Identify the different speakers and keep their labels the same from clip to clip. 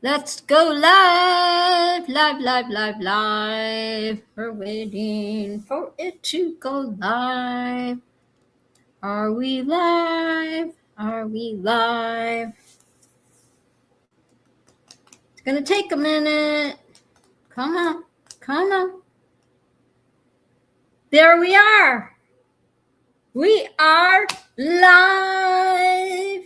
Speaker 1: Let's go live, live, live, live, live. We're waiting for it to go live. Are we live? Are we live? It's gonna take a minute. Come on, come on. There we are. We are live.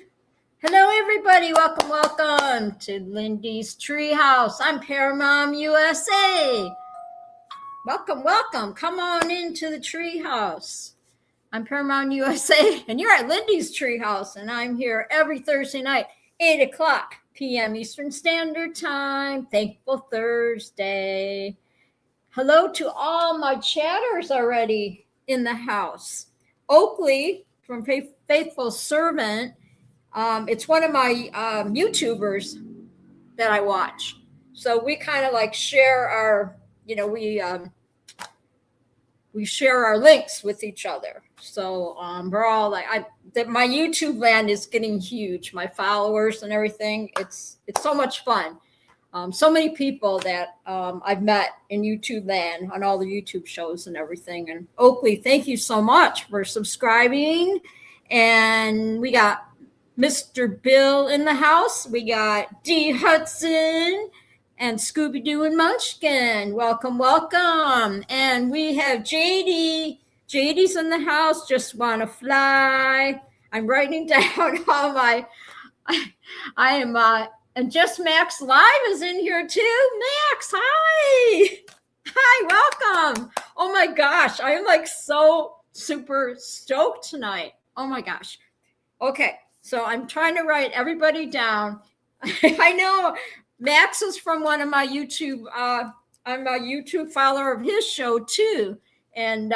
Speaker 1: Hello, everybody. Welcome, welcome to Lindy's Treehouse. I'm Paramount USA. Welcome, welcome. Come on into the Treehouse. I'm Paramount USA, and you're at Lindy's Treehouse, and I'm here every Thursday night, 8 o'clock p.m. Eastern Standard Time. Thankful Thursday. Hello to all my chatters already in the house. Oakley from Faithful Servant. It's one of my YouTubers that I watch. So we kind of like share our, we share our links with each other. So we're all like, my YouTube land is getting huge. My followers and everything. It's so much fun. So many people that I've met in YouTube land on all the YouTube shows and everything. And Oakley, thank you so much for subscribing. And we got Mr. Bill in the house. We got D. Hudson and Scooby-Doo and Munchkin. Welcome, welcome. And we have JD. JD's in the house. Just want to fly. I'm writing down all my, I am, and Just Max Live is in here too. Max, hi. Hi, welcome. Oh my gosh, I am like so super stoked tonight. Oh my gosh. Okay, so I'm trying to write everybody down. I know Max is from one of my YouTube. I'm a YouTube follower of his show too, and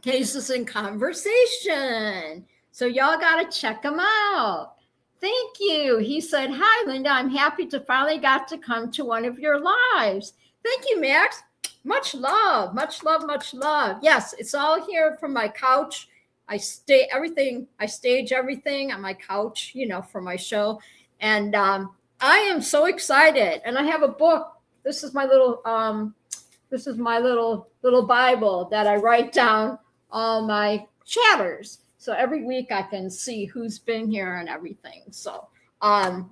Speaker 1: Cases in Conversation. So y'all gotta check him out. Thank you. He said, "Hi, Linda. I'm happy to finally got to come to one of your lives." Thank you, Max. Much love, much love, much love. Yes, it's all here from my couch. I stage everything on my couch, for my show. And I am so excited. And I have a book. This is my little Bible that I write down all my chatters. So every week I can see who's been here and everything. So I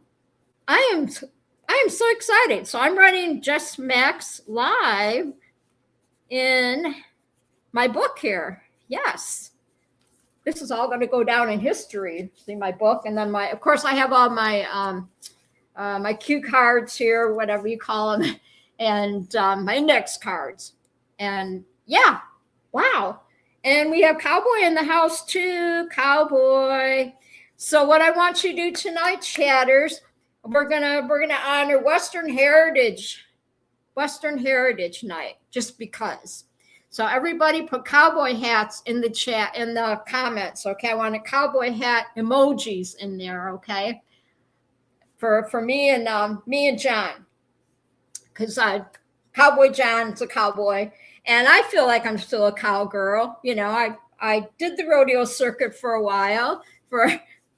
Speaker 1: am so excited. So I'm writing Just Max Live in my book here. Yes. This is all going to go down in history. See my book, and then of course, I have all my my cue cards here, whatever you call them, and my index cards. And yeah, wow. And we have Cowboy in the house too. Cowboy. So what I want you to do tonight, chatters, we're gonna honor Western Heritage Night, just because. So everybody put cowboy hats in the chat, in the comments. Okay, I want a cowboy hat emojis in there. Okay, for me and John, because Cowboy John's a cowboy, and I feel like I'm still a cowgirl. I did the rodeo circuit for a while, for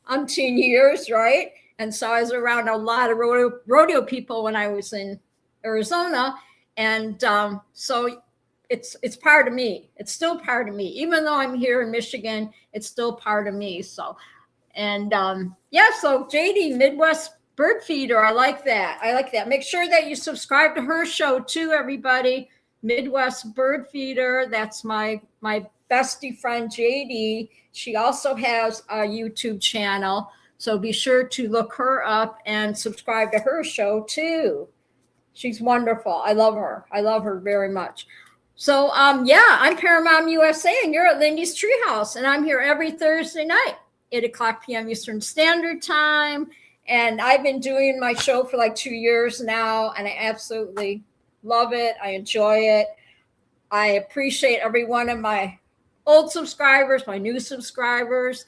Speaker 1: umpteen years, right? And so I was around a lot of rodeo people when I was in Arizona, and so it's part of me. It's still part of me, even though I'm here in Michigan. It's still part of me. So, and so JD, Midwest Bird Feeder, I like that. Make sure that you subscribe to her show too, everybody. Midwest Bird Feeder. That's my bestie friend JD. She also has a YouTube channel, so be sure to look her up and subscribe to her show too. She's wonderful. I love her very much. So I'm Paramount USA, and you're at Lindy's Treehouse, and I'm here every Thursday night, 8 o'clock p.m. Eastern Standard Time. And I've been doing my show for like 2 years now, and I absolutely love it. I enjoy it. I appreciate every one of my old subscribers, my new subscribers.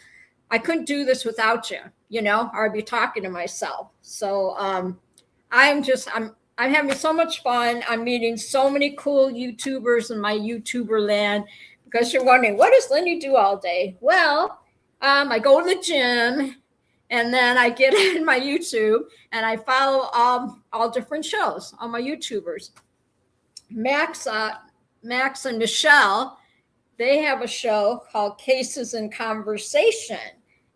Speaker 1: I couldn't do this without you, or I'd be talking to myself. So I'm having so much fun. I'm meeting so many cool YouTubers in my YouTuber land, because you're wondering, what does Lindy do all day? Well, I go to the gym, And then I get in my YouTube and I follow all different shows, all my YouTubers. Max and Michelle, they have a show called Cases in Conversation,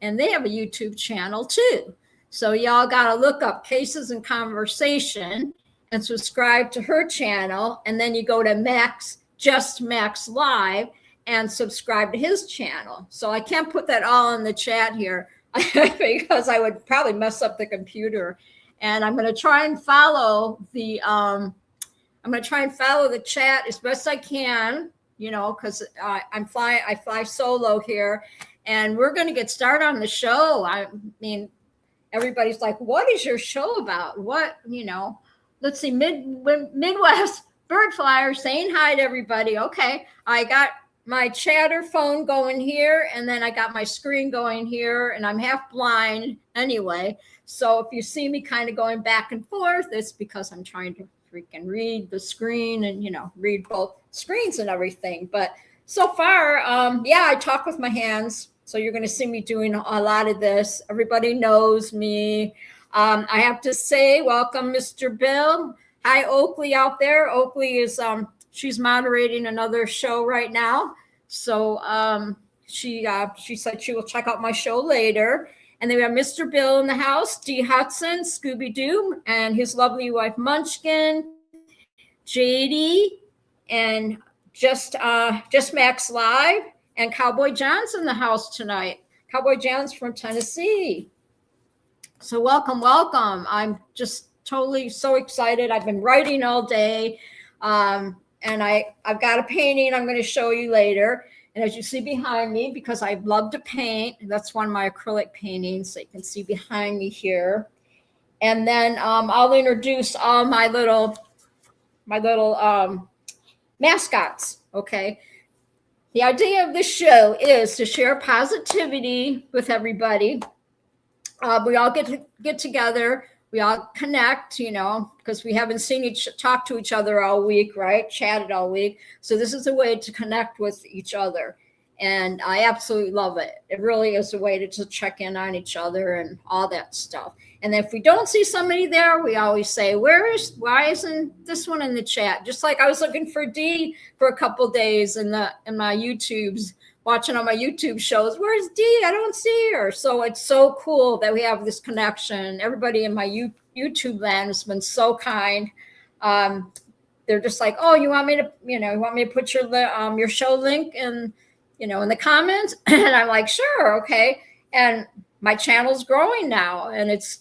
Speaker 1: and they have a YouTube channel too. So y'all got to look up Cases in Conversation and subscribe to her channel. And then you go to Max Live and subscribe to his channel. So I can't put that all in the chat here because I would probably mess up the computer. And I'm going to try and follow the chat as best I can, because I fly solo here, and we're going to get started on the show. I mean, everybody's like, what is your show about? What, let's see, Midwest Bird Flyer saying hi to everybody. Okay, I got my chatter phone going here, and then I got my screen going here, and I'm half blind anyway. So if you see me kind of going back and forth, it's because I'm trying to freaking read the screen and, read both screens and everything. But so far, I talk with my hands. So you're going to see me doing a lot of this. Everybody knows me. I have to say, welcome, Mr. Bill. Hi, Oakley out there. Oakley is, she's moderating another show right now. So she said she will check out my show later. And then we have Mr. Bill in the house, D. Hudson, Scooby-Doo, and his lovely wife, Munchkin, JD, and just Max Live, and Cowboy John's in the house tonight. Cowboy John's from Tennessee. So welcome. I'm just totally so excited. I've been writing all day, and I've got a painting I'm going to show you later. And as you see behind me, because I love to paint, that's one of my acrylic paintings, so you can see behind me here. And then I'll introduce all my little mascots. Okay. The idea of this show is to share positivity with everybody. We all get together. We all connect, because we haven't talked to each other all week, right? Chatted all week. So this is a way to connect with each other. And I absolutely love it. It really is a way to just check in on each other and all that stuff. And if we don't see somebody there, we always say, why isn't this one in the chat? Just like I was looking for Dee for a couple days in my YouTubes, watching on my YouTube shows. Where's Dee? I don't see her. So it's so cool that we have this connection. Everybody in my YouTube land has been so kind. They're just like, oh, you want me to put your show link in the comments? And I'm like, sure, okay. And my channel's growing now, and it's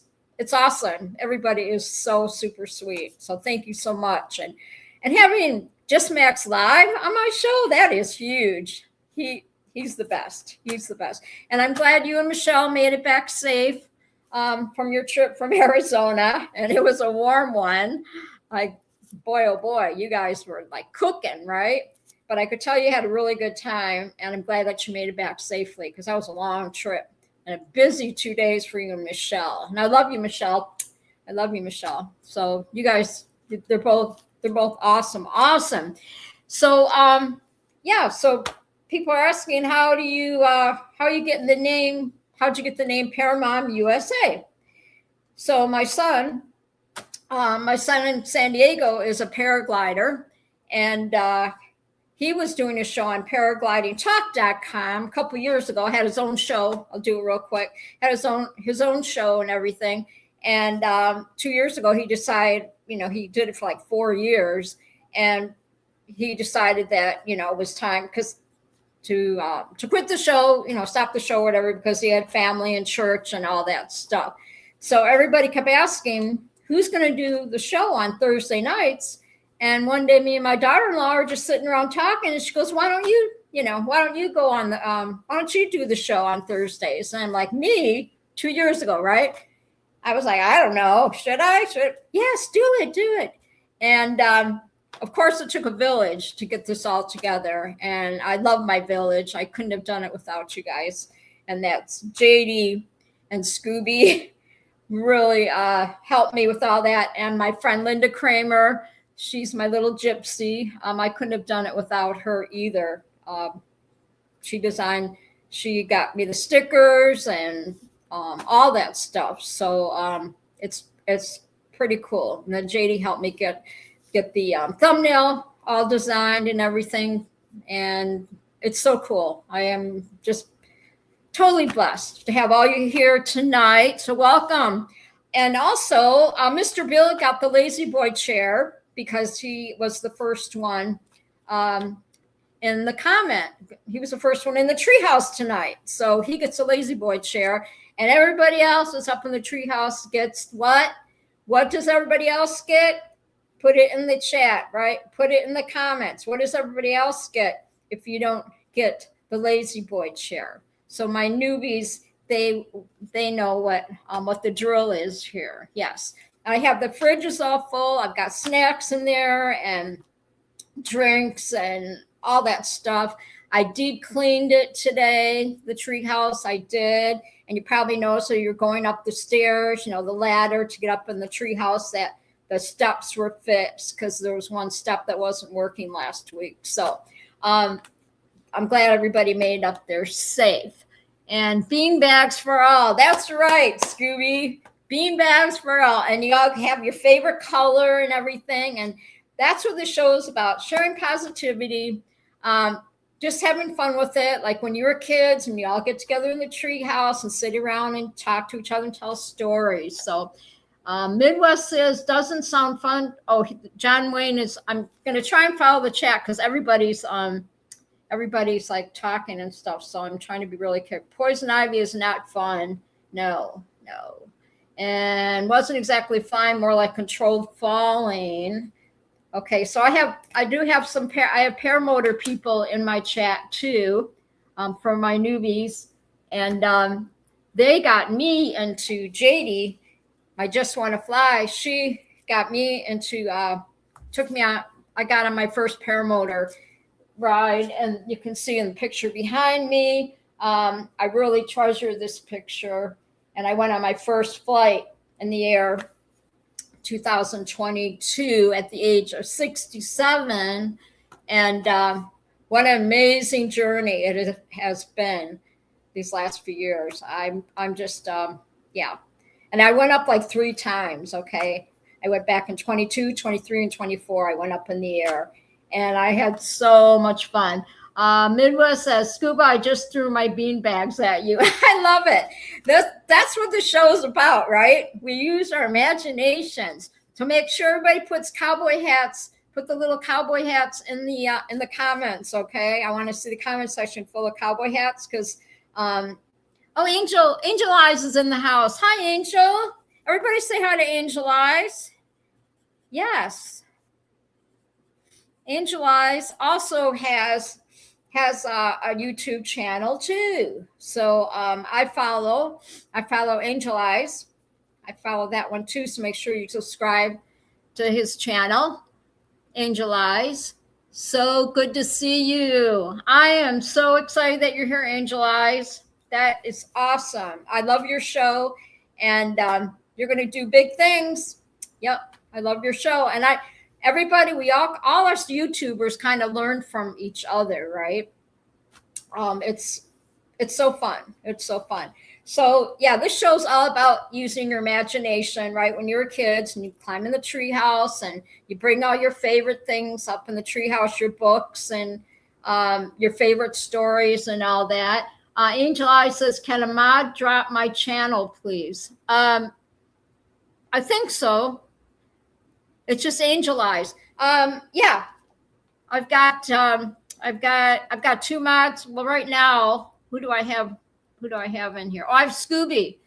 Speaker 1: awesome. Everybody is so super sweet. So thank you so much. And having Just Max Live on my show, that is huge. He's the best. He's the best. And I'm glad you and Michelle made it back safe from your trip from Arizona. And it was a warm one. Boy, oh boy, you guys were like cooking, right? But I could tell you had a really good time. And I'm glad that you made it back safely, because that was a long trip and a busy 2 days for you and Michelle. And I love you, Michelle. I love you, Michelle. So you guys, they're both awesome. Awesome. So, so people are asking, how are you getting the name? How'd you get the name Paramount USA? So my son in San Diego is a paraglider, and he was doing a show on paraglidingtalk.com a couple years ago. Had his own show. I'll do it real quick. Had his own show and everything. And 2 years ago, he decided, he did it for like 4 years, and he decided that, it was time to quit the show, stop the show, whatever, because he had family and church and all that stuff. So everybody kept asking, who's going to do the show on Thursday nights? And one day, me and my daughter-in-law are just sitting around talking, and she goes, why don't you go on why don't you do the show on Thursdays? And I'm like, me? 2 years ago, right? I was like, I don't know. Should I? Yes, do it. And of course, it took a village to get this all together. And I love my village. I couldn't have done it without you guys. And that's JD and Scooby really helped me with all that. And my friend Linda Kramer, she's my little gypsy. I couldn't have done it without her either. She got me the stickers and all that stuff. So it's pretty cool. And then JD helped me get the thumbnail all designed and everything, and it's so cool. I am just totally blessed to have all you here tonight. So welcome. And also, Mr. Bill got the lazy boy chair because he was the first one in the comment. He was the first one in the treehouse tonight. So he gets a lazy boy chair. And everybody else is up in the treehouse gets what? What does everybody else get? Put it in the chat, right? Put it in the comments. What does everybody else get if you don't get the lazy boy chair? So my newbies, they know what the drill is here. Yes, I have the fridge is all full. I've got snacks in there and drinks and all that stuff. I deep cleaned it today, the treehouse. I did, and you probably know. So you're going up the stairs, the ladder to get up in the treehouse. That the steps were fixed because there was one step that wasn't working last week. So I'm glad everybody made it up there safe. And bean bags for all. That's right, Scooby. Bean bags for all. And you all have your favorite color and everything. And that's what the show is about, sharing positivity, just having fun with it. Like when you were kids and you all get together in the tree house and sit around and talk to each other and tell stories. So Midwest says, doesn't sound fun. Oh, John Wayne is, I'm going to try and follow the chat because everybody's like talking and stuff. So I'm trying to be really careful. Poison ivy is not fun. No. And wasn't exactly fine, more like controlled falling. Okay, so I have paramotor people in my chat too, from my newbies, and they got me into JD. I just want to fly. She got me into took me out. I got on my first paramotor ride, and you can see in the picture behind me. I really treasure this picture, and I went on my first flight in the air. 2022 at the age of 67, and what an amazing journey it has been these last few years. I'm just and I went up like 3 times. Okay, I went back in 22, 23, and 24. I went up in the air, and I had so much fun. Midwest says, Scuba, I just threw my bean bags at you. I love it. That's what the show is about, right? We use our imaginations to make sure everybody puts cowboy hats, put the little cowboy hats in the comments, okay? I want to see the comment section full of cowboy hats because, Angel Eyes is in the house. Hi, Angel. Everybody say hi to Angel Eyes. Yes. Angel Eyes also has a YouTube channel too. So I follow Angel Eyes. I follow that one too. So make sure you subscribe to his channel, Angel Eyes. So good to see you. I am so excited that you're here, Angel Eyes. That is awesome. I love your show, and you're going to do big things. Yep, I love your show, and everybody, we all us YouTubers kind of learn from each other, right? It's so fun. It's so fun. So yeah, this show's all about using your imagination, right? When you're kids and you climb in the treehouse and you bring all your favorite things up in the treehouse, your books and your favorite stories and all that. Angel Eye says, "Can a mod drop my channel, please?" I think so. It's just Angel Eyes. Yeah, I've got 2 mods. Well, right now, who do I have in here? Oh, I have Scooby.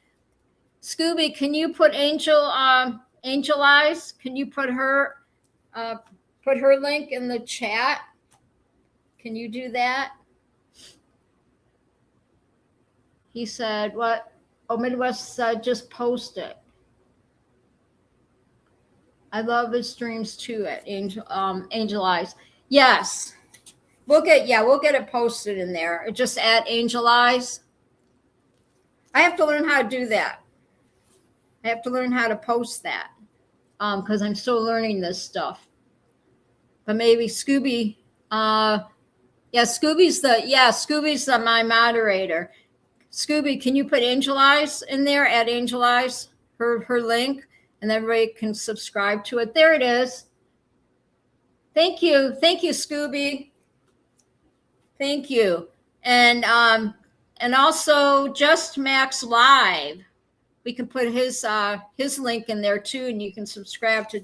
Speaker 1: Scooby, can you put Angel Eyes? Can you put her link in the chat? Can you do that? He said, what? Oh, Midwest said, just post it. I love his streams too at Angel Eyes. Yes. We'll get it posted in there. Just at Angel Eyes. I have to learn how to do that. I have to learn how to post that. Because I'm still learning this stuff. But maybe Scooby, Scooby's my moderator. Scooby, can you put Angel Eyes in there? Add Angel Eyes, her link, and everybody can subscribe to it. There it is. Thank you, Scooby. Thank you, and also Just Max Live. We can put his link in there too, and you can subscribe to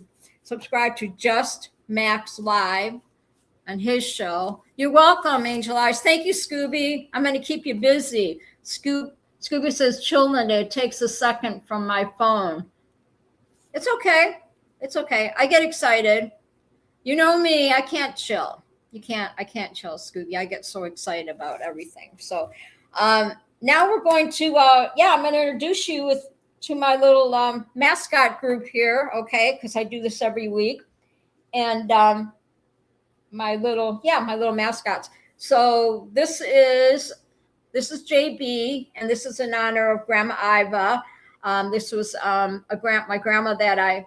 Speaker 1: Just Max Live on his show. You're welcome, Angel Eyes. Thank you, Scooby. I'm going to keep you busy. Scooby says, children, it takes a second from my phone. It's okay. It's okay. I get excited. You know me, I can't chill. I can't chill, Scooby. I get so excited about everything. So now we're going to, I'm going to introduce you to my little mascot group here, okay? Because I do this every week. And my little mascots. So this is JB, and this is in honor of Grandma Iva. This was my grandma that I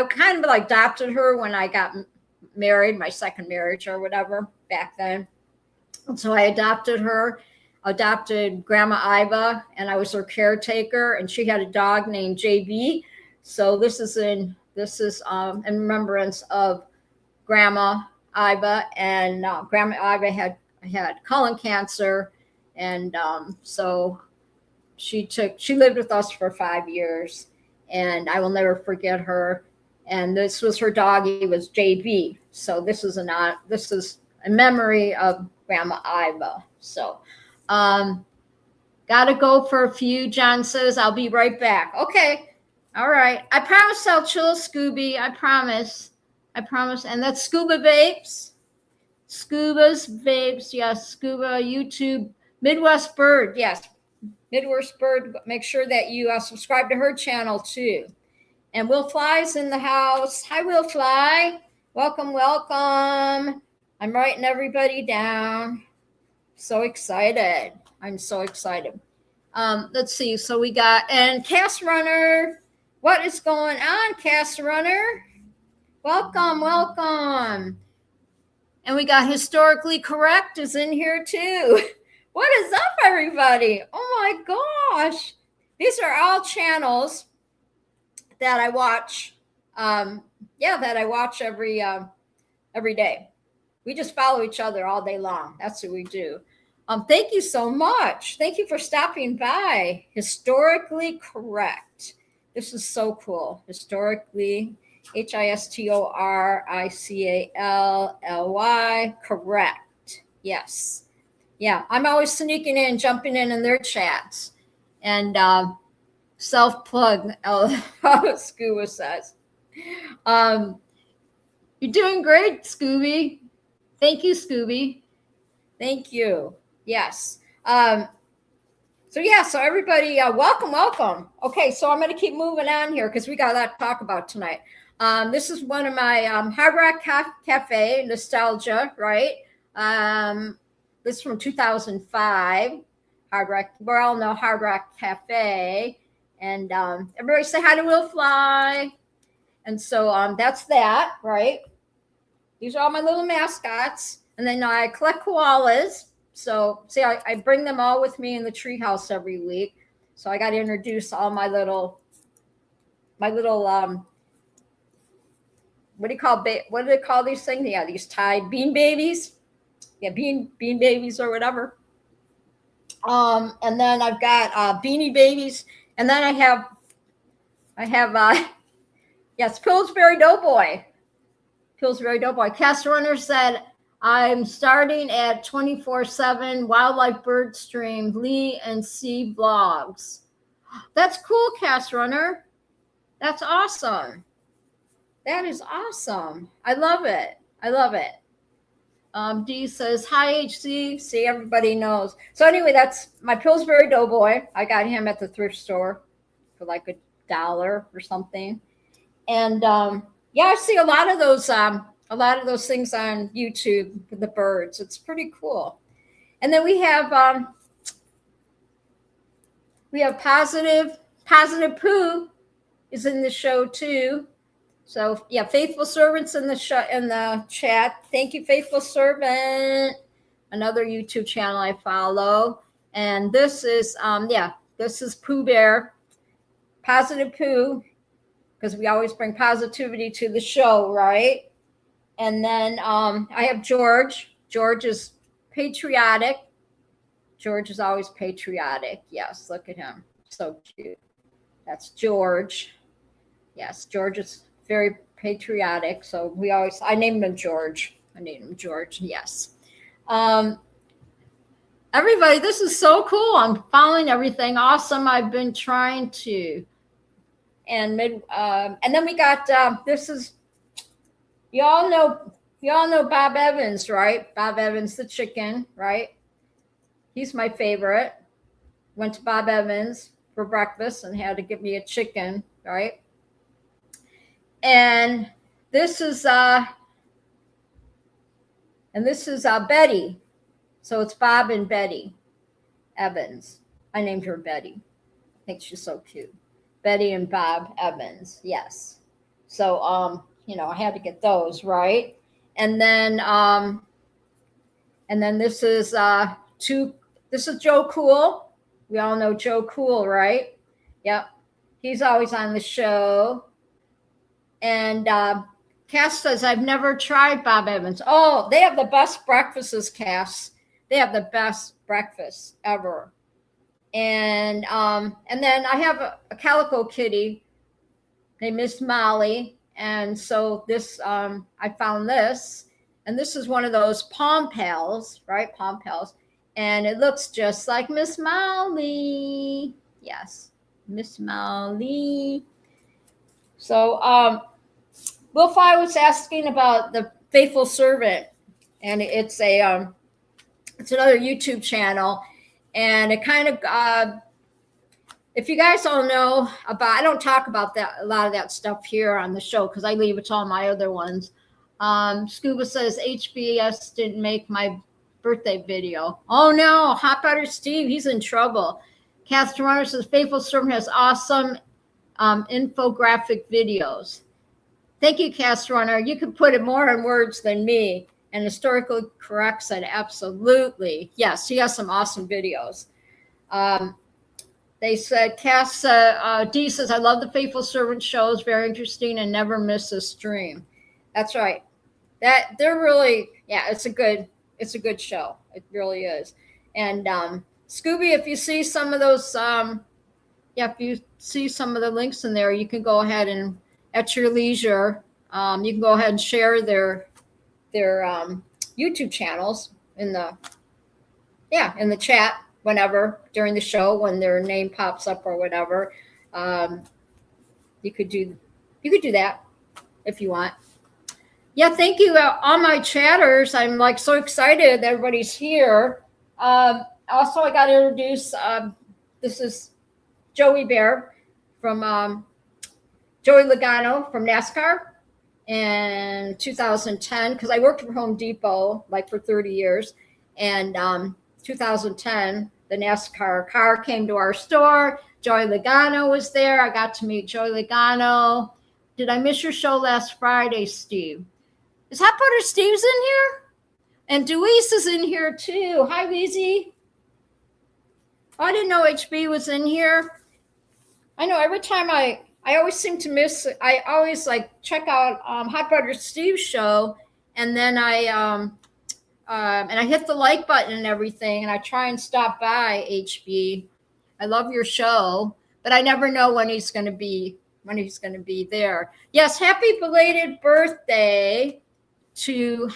Speaker 1: kind of like adopted her when I got married, my second marriage or whatever back then. And so I adopted Grandma Iva, and I was her caretaker, and she had a dog named JB. So this is in remembrance of Grandma Iva, and Grandma Iva had colon cancer, and so she lived with us for 5 years, and I will never forget her. And this was her dog. He was JB. So this is a memory of Grandma Iva. So, gotta go for a few. John says, I'll be right back. Okay. All right. I promise I'll chill, Scooby. I promise. And that's Scuba Vapes. Scuba's Vapes. Yes. Scuba YouTube. Midwest Bird. Yes. Midwest Bird. Make sure that you subscribe to her channel too. And Will Fly's in the house. Hi, Will Fly. Welcome. I'm writing everybody down. So excited. I'm so excited. Let's see. So we got, and Cast Runner. What is going on, Cast Runner? Welcome. And we got Historically Correct is in here too. What is up, everybody? Oh my gosh. These are all channels that I watch. That I watch every day. We just follow each other all day long. That's what we do. Thank you so much. Thank you for stopping by. Historically Correct. This is so cool. Historically, HISTORICALLY, correct. Yes. Yeah, I'm always sneaking in, jumping in their chats. And self-plug, Scuba says. You're doing great, Scooby. Thank you, Scooby. Thank you. Yes. So everybody, welcome. Okay, so I'm going to keep moving on here because we got a lot to talk about tonight. This is one of my Hard Rock Cafe nostalgia, right? This is from 2005. Hard Rock. We all know Hard Rock Cafe, and everybody say hi to Will Fly. And so that's that, right? These are all my little mascots, and then I collect koalas. So see, I bring them all with me in the treehouse every week. So I got to introduce all my little what do you call what do they call these things? Yeah, these Tide bean babies. Yeah, bean babies or whatever. And then I've got beanie babies, and then I have yes, Pillsbury Doughboy. Cast Runner said, I'm starting at 24/7 Wildlife Bird Stream, Lee and C vlogs. That's cool, Cast Runner. That's awesome. That is awesome. I love it. D says, hi, HC. See, everybody knows. So anyway, that's my Pillsbury Doughboy. I got him at the thrift store for like $1 or something. And I see a lot of those things on YouTube for the birds. It's pretty cool. And then we have Positive Pooh is in the show too. So yeah, Faithful Servant's in the chat. Thank you, Faithful Servant. Another YouTube channel I follow. And this is, this is Pooh Bear, Positive Pooh, because we always bring positivity to the show, right? And then I have George. George is patriotic. George is always patriotic. Yes, look at him. So cute. That's George. Yes, George is very patriotic. So I named him George. Yes. Everybody, this is so cool. I'm following everything awesome. I've been trying to. And then we got, this is, you all know Bob Evans, right? Bob Evans, the chicken, right? He's my favorite. Went to Bob Evans for breakfast and had to give me a chicken, right? And this is Betty. So it's Bob and Betty Evans. I named her Betty. I think she's so cute. Betty and Bob Evans. Yes. So I had to get those, right? And then this is Joe Cool. We all know Joe Cool, right? Yep. He's always on the show. And Cass says, I've never tried Bob Evans. Oh, they have the best breakfasts, Cass. They have the best breakfast ever. And then I have a calico kitty named Miss Molly. And so this, I found this. And this is one of those Palm Pals, right? Palm Pals. And it looks just like Miss Molly. Yes, Miss Molly. So Will Fly was asking about the Faithful Servant. And it's another YouTube channel. And it kind of, if you guys all know about, I don't talk about that, a lot of that stuff here on the show because I leave it to all my other ones. Scuba says HBS didn't make my birthday video. Oh no, Hot Butter Steve, he's in trouble. Caster Runner says Faithful Servant has awesome infographic videos. Thank you, Caster Runner. You could put it more in words than me. And historically correct said absolutely. Yes, he has some awesome videos. They said, Cass D says, I love the Faithful Servant shows, very interesting and never miss a stream. That's right. They're really, it's a good show. It really is. And Scooby, if you see some of those, if you see some of the links in there, you can go ahead and at your leisure, you can go ahead and share their YouTube channels in the chat whenever during the show when their name pops up or whatever. You could do that if you want. Yeah, thank you, all my chatters. I'm like so excited that everybody's here. Also, I got to introduce. This is Joey Bear from Joey Logano from NASCAR in 2010 because I worked for Home Depot like for 30 years. And 2010, the NASCAR car came to our store. Joey Logano was there. I got to meet Joey Logano. Did I miss your show last Friday, Steve? Is Hot Butter Steve's in here? And Deweese is in here too. Hi, Weezy. Oh, I didn't know HB was in here. I know every time I always seem to miss. I always like check out Hot Butter Steve's show, and then I hit the like button and everything, and I try and stop by HB. I love your show, but I never know when he's going to be there. Yes, happy belated birthday to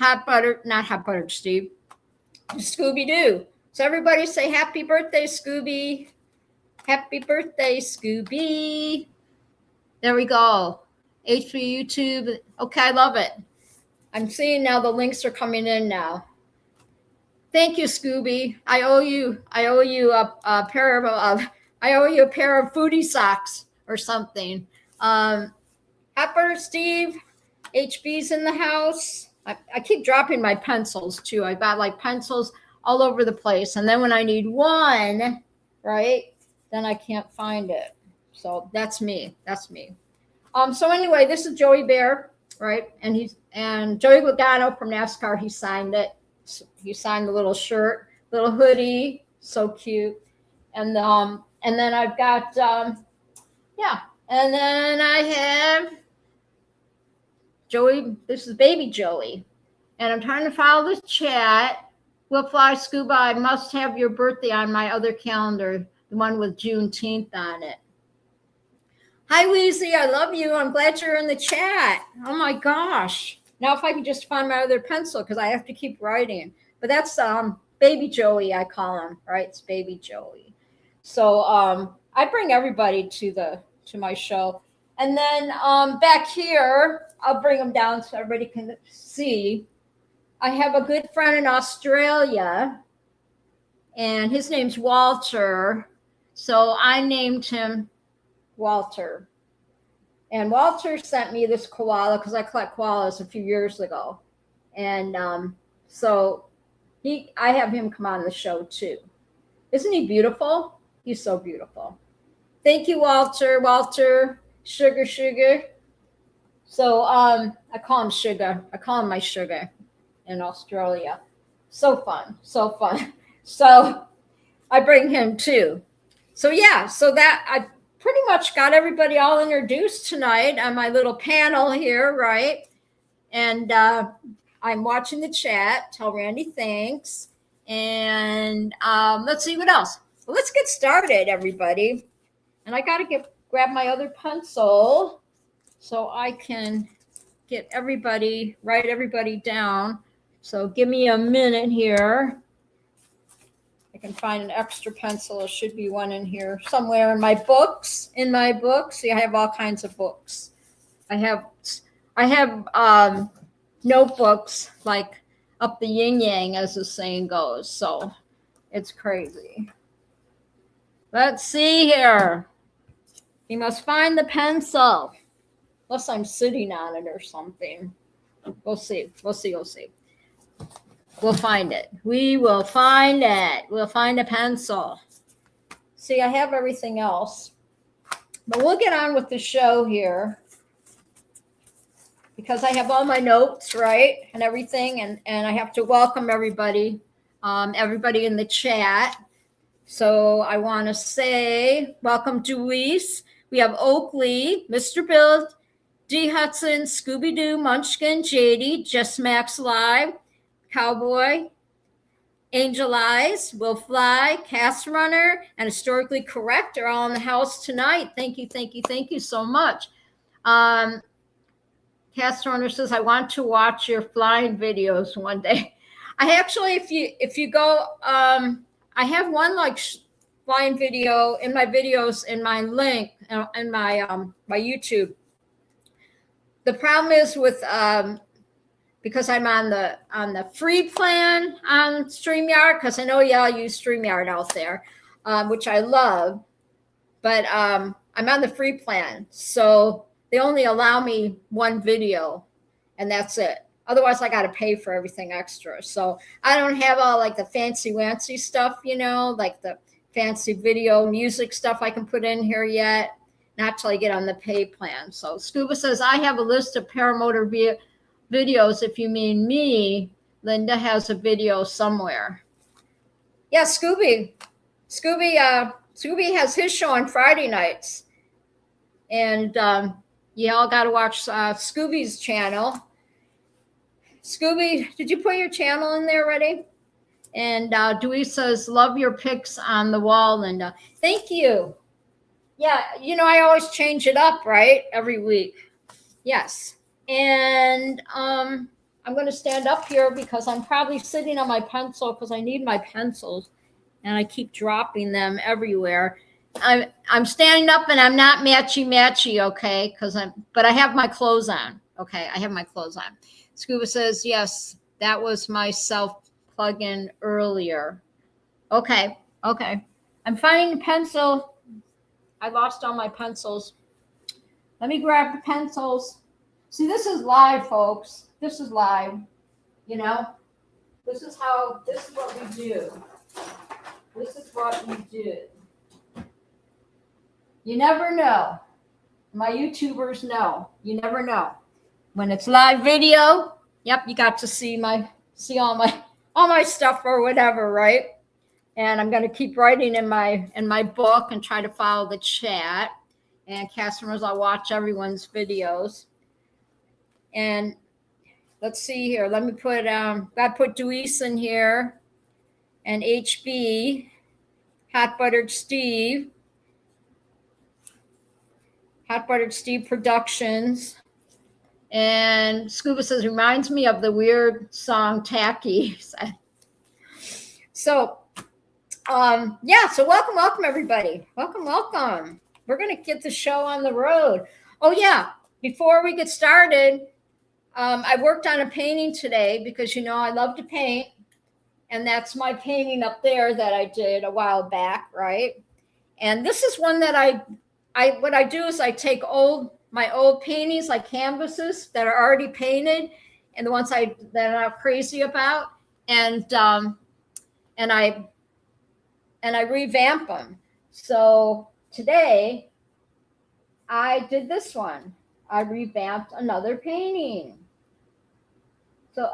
Speaker 1: not Hot Butter Steve, Scooby Doo. So everybody say happy birthday, Scooby. Happy birthday, Scooby. There we go. HB YouTube. Okay, I love it. I'm seeing now the links are coming in now. Thank you, Scooby. I owe you a pair of foodie socks or something. Hot Butter Steve, HB's in the house. I keep dropping my pencils too. I got like pencils all over the place, and then when I need one, right, then I can't find it. So that's me. So anyway, this is Joey Bear, right? And Joey Logano from NASCAR. He signed it. He signed the little shirt, little hoodie, So cute. And then I've got yeah. And then I have Joey. This is baby Joey. And I'm trying to follow this chat. Will fly scuba. I must have your birthday on my other calendar, the one with Juneteenth on it. Hi, Weezy. I love you. I'm glad you're in the chat. Oh my gosh. Now if I can just find my other pencil, because I have to keep writing. But that's baby Joey, I call him, right? It's baby Joey. So I bring everybody to my show. And then back here, I'll bring them down so everybody can see. I have a good friend in Australia, and his name's Walter. So I named him Walter. And Walter sent me this koala because I collect koalas a few years ago. And so I have him come on the show too. Isn't he beautiful? He's so beautiful. Thank you, Walter. Walter, sugar. So I call him Sugar. I call him my sugar in Australia. So fun. So I bring him too. So yeah, so that I pretty much got everybody all introduced tonight on my little panel here, right? And I'm watching the chat. Tell Randy thanks. And let's see what else. Well, let's get started, everybody. And I got to grab my other pencil so I can write everybody down. So give me a minute here. I can find an extra pencil. There should be one in here somewhere in my books. See, I have all kinds of books. I have notebooks like up the yin yang, as the saying goes. So it's crazy. Let's see here. You must find the pencil. Unless I'm sitting on it or something. We'll see. We'll find it. We will find it. We'll find a pencil. See, I have everything else. But we'll get on with the show here. Because I have all my notes, right? And everything. And I have to welcome everybody. Everybody in the chat. So I want to say welcome to Luis. We have Oakley, Mr. Bill, D. Hudson, Scooby-Doo, Munchkin, JD, Just Max Live, Cowboy, Angel Eyes, Will Fly, Cast Runner, and Historically Correct are all in the house tonight. Thank you so much. Cast Runner says, I want to watch your flying videos one day. I actually, if you go, I have one like flying video in my videos in my link in my my YouTube. The problem is with because I'm on the free plan on StreamYard, because I know y'all use StreamYard out there, which I love, but I'm on the free plan, so they only allow me one video, and that's it. Otherwise, I got to pay for everything extra. So I don't have all like the fancy wancy stuff, like the fancy video music stuff I can put in here yet. Not till I get on the pay plan. So Scuba says, I have a list of paramotor videos. If you mean me, Linda has a video somewhere. Yeah, Scooby has his show on Friday nights. And you all got to watch Scooby's channel. Scooby, did you put your channel in there already? And Dewey says, love your pics on the wall, Linda. Thank you. Yeah, I always change it up, right? Every week. Yes. And I'm going to stand up here because I'm probably sitting on my pencil because I need my pencils. And I keep dropping them everywhere. I'm standing up and I'm not matchy, okay? But I have my clothes on. Okay, I have my clothes on. Scuba says, yes, that was myself plug-in earlier. Okay. I'm finding the pencil. I lost all my pencils. Let me grab the pencils. See, this is live, folks. This is live. This is what we do. This is what we do. You never know. My YouTubers know. You never know. When it's live video, yep, you got to see all my stuff or whatever, right? And I'm going to keep writing in my book and try to follow the chat. And customers, I'll watch everyone's videos. And let's see here. Let me put I put Deweese in here, and HB, Hot Buttered Steve Productions. And Scuba says, reminds me of the weird song Tacky. So, so welcome, everybody. Welcome. We're going to get the show on the road. Oh, yeah. Before we get started, I worked on a painting today because, I love to paint. And that's my painting up there that I did a while back, right? And this is one that what I do is I take my old paintings, like canvases that are already painted, and the ones that I'm not crazy about, and I revamp them. So today I did this one. I revamped another painting. So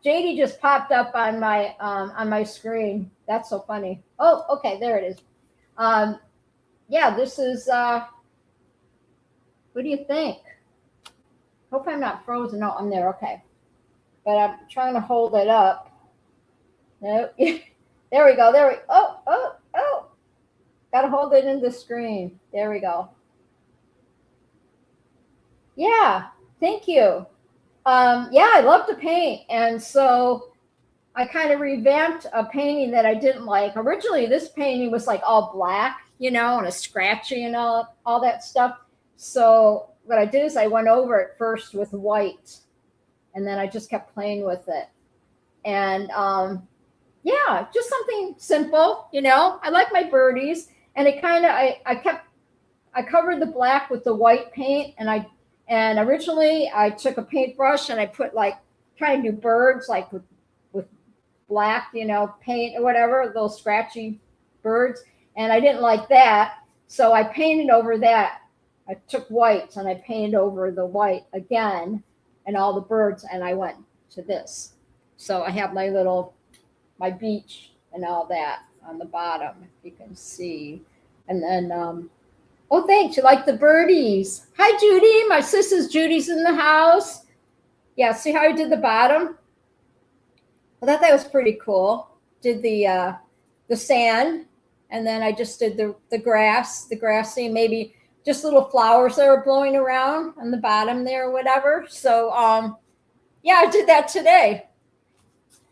Speaker 1: JD just popped up on my screen. That's so funny. Oh, okay, there it is. This is what do you think? Hope I'm not frozen. No, I'm there. Okay. But I'm trying to hold it up. No. There we go. Oh. Got to hold it in the screen. There we go. Yeah. Thank you. I love to paint. And so I kind of revamped a painting that I didn't like. Originally, this painting was like all black, and a scratchy and all that stuff. So what I did is I went over it first with white, and then I just kept playing with it. And just something simple, I like my birdies, and it kind of I covered the black with the white paint, and originally I took a paintbrush and I put trying to do birds like with black, paint or whatever, those scratchy birds, and I didn't like that, so I painted over that. I took white and I painted over the white again and all the birds, and I went to this. So I have my beach and all that on the bottom, if you can see. And then, thanks. You like the birdies. Hi, Judy. My sister's Judy's in the house. Yeah, see how I did the bottom? I thought that was pretty cool. Did the sand, and then I just did the grassy, maybe just little flowers that were blowing around on the bottom there or whatever. So, I did that today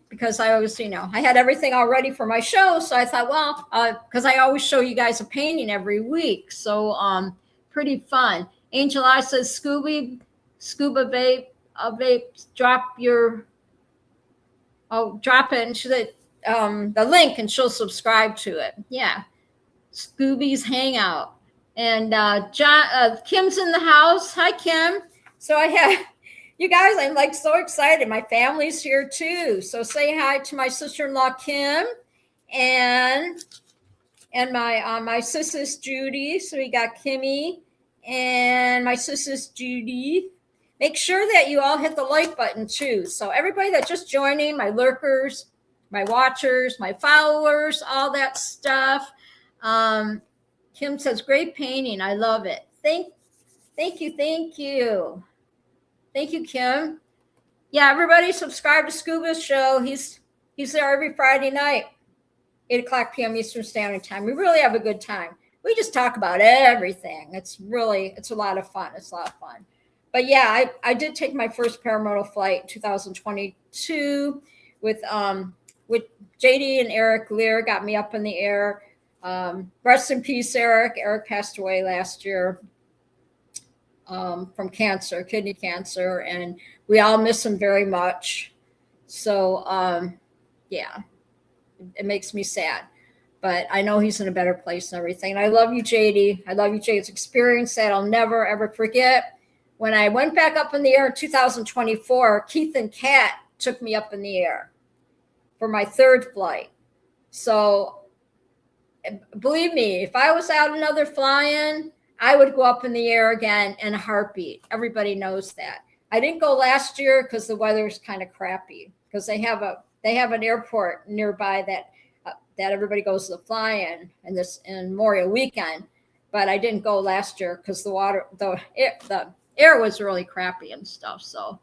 Speaker 1: because I always, I had everything all ready for my show. So I thought, because I always show you guys a painting every week. So, pretty fun. Angel Eye says, Scuba Vape, drop it into the link and she'll subscribe to it. Yeah. Scooby's Hangout. And Kim's in the house. Hi, Kim. So I have, you guys, I'm so excited. My family's here too. So say hi to my sister-in-law, Kim, and my sister's Judy. So we got Kimmy and my sister's Judy. Make sure that you all hit the like button too. So everybody that's just joining, my lurkers, my watchers, my followers, all that stuff. Kim says, great painting. I love it. Thank you. Thank you, Kim. Yeah, everybody subscribe to Scuba's show. He's there every Friday night, 8:00 p.m. Eastern Standard Time. We really have a good time. We just talk about everything. It's a lot of fun. But yeah, I did take my first paramodal flight in 2022 with JD and Eric Lear got me up in the air. Rest in peace, Eric. Eric passed away last year from cancer, kidney cancer, and we all miss him very much. So, it makes me sad. But I know he's in a better place and everything. And I love you, JD. I love you, JD. It's an experience that I'll never, ever forget. When I went back up in the air in 2024, Keith and Kat took me up in the air for my third flight. So believe me, if I was out another flying, I would go up in the air again in a heartbeat. Everybody knows that. I didn't go last year because the weather's kind of crappy because they have an airport nearby that that everybody goes to the fly-in and this in Memorial Weekend, but I didn't go last year because the air was really crappy and stuff. So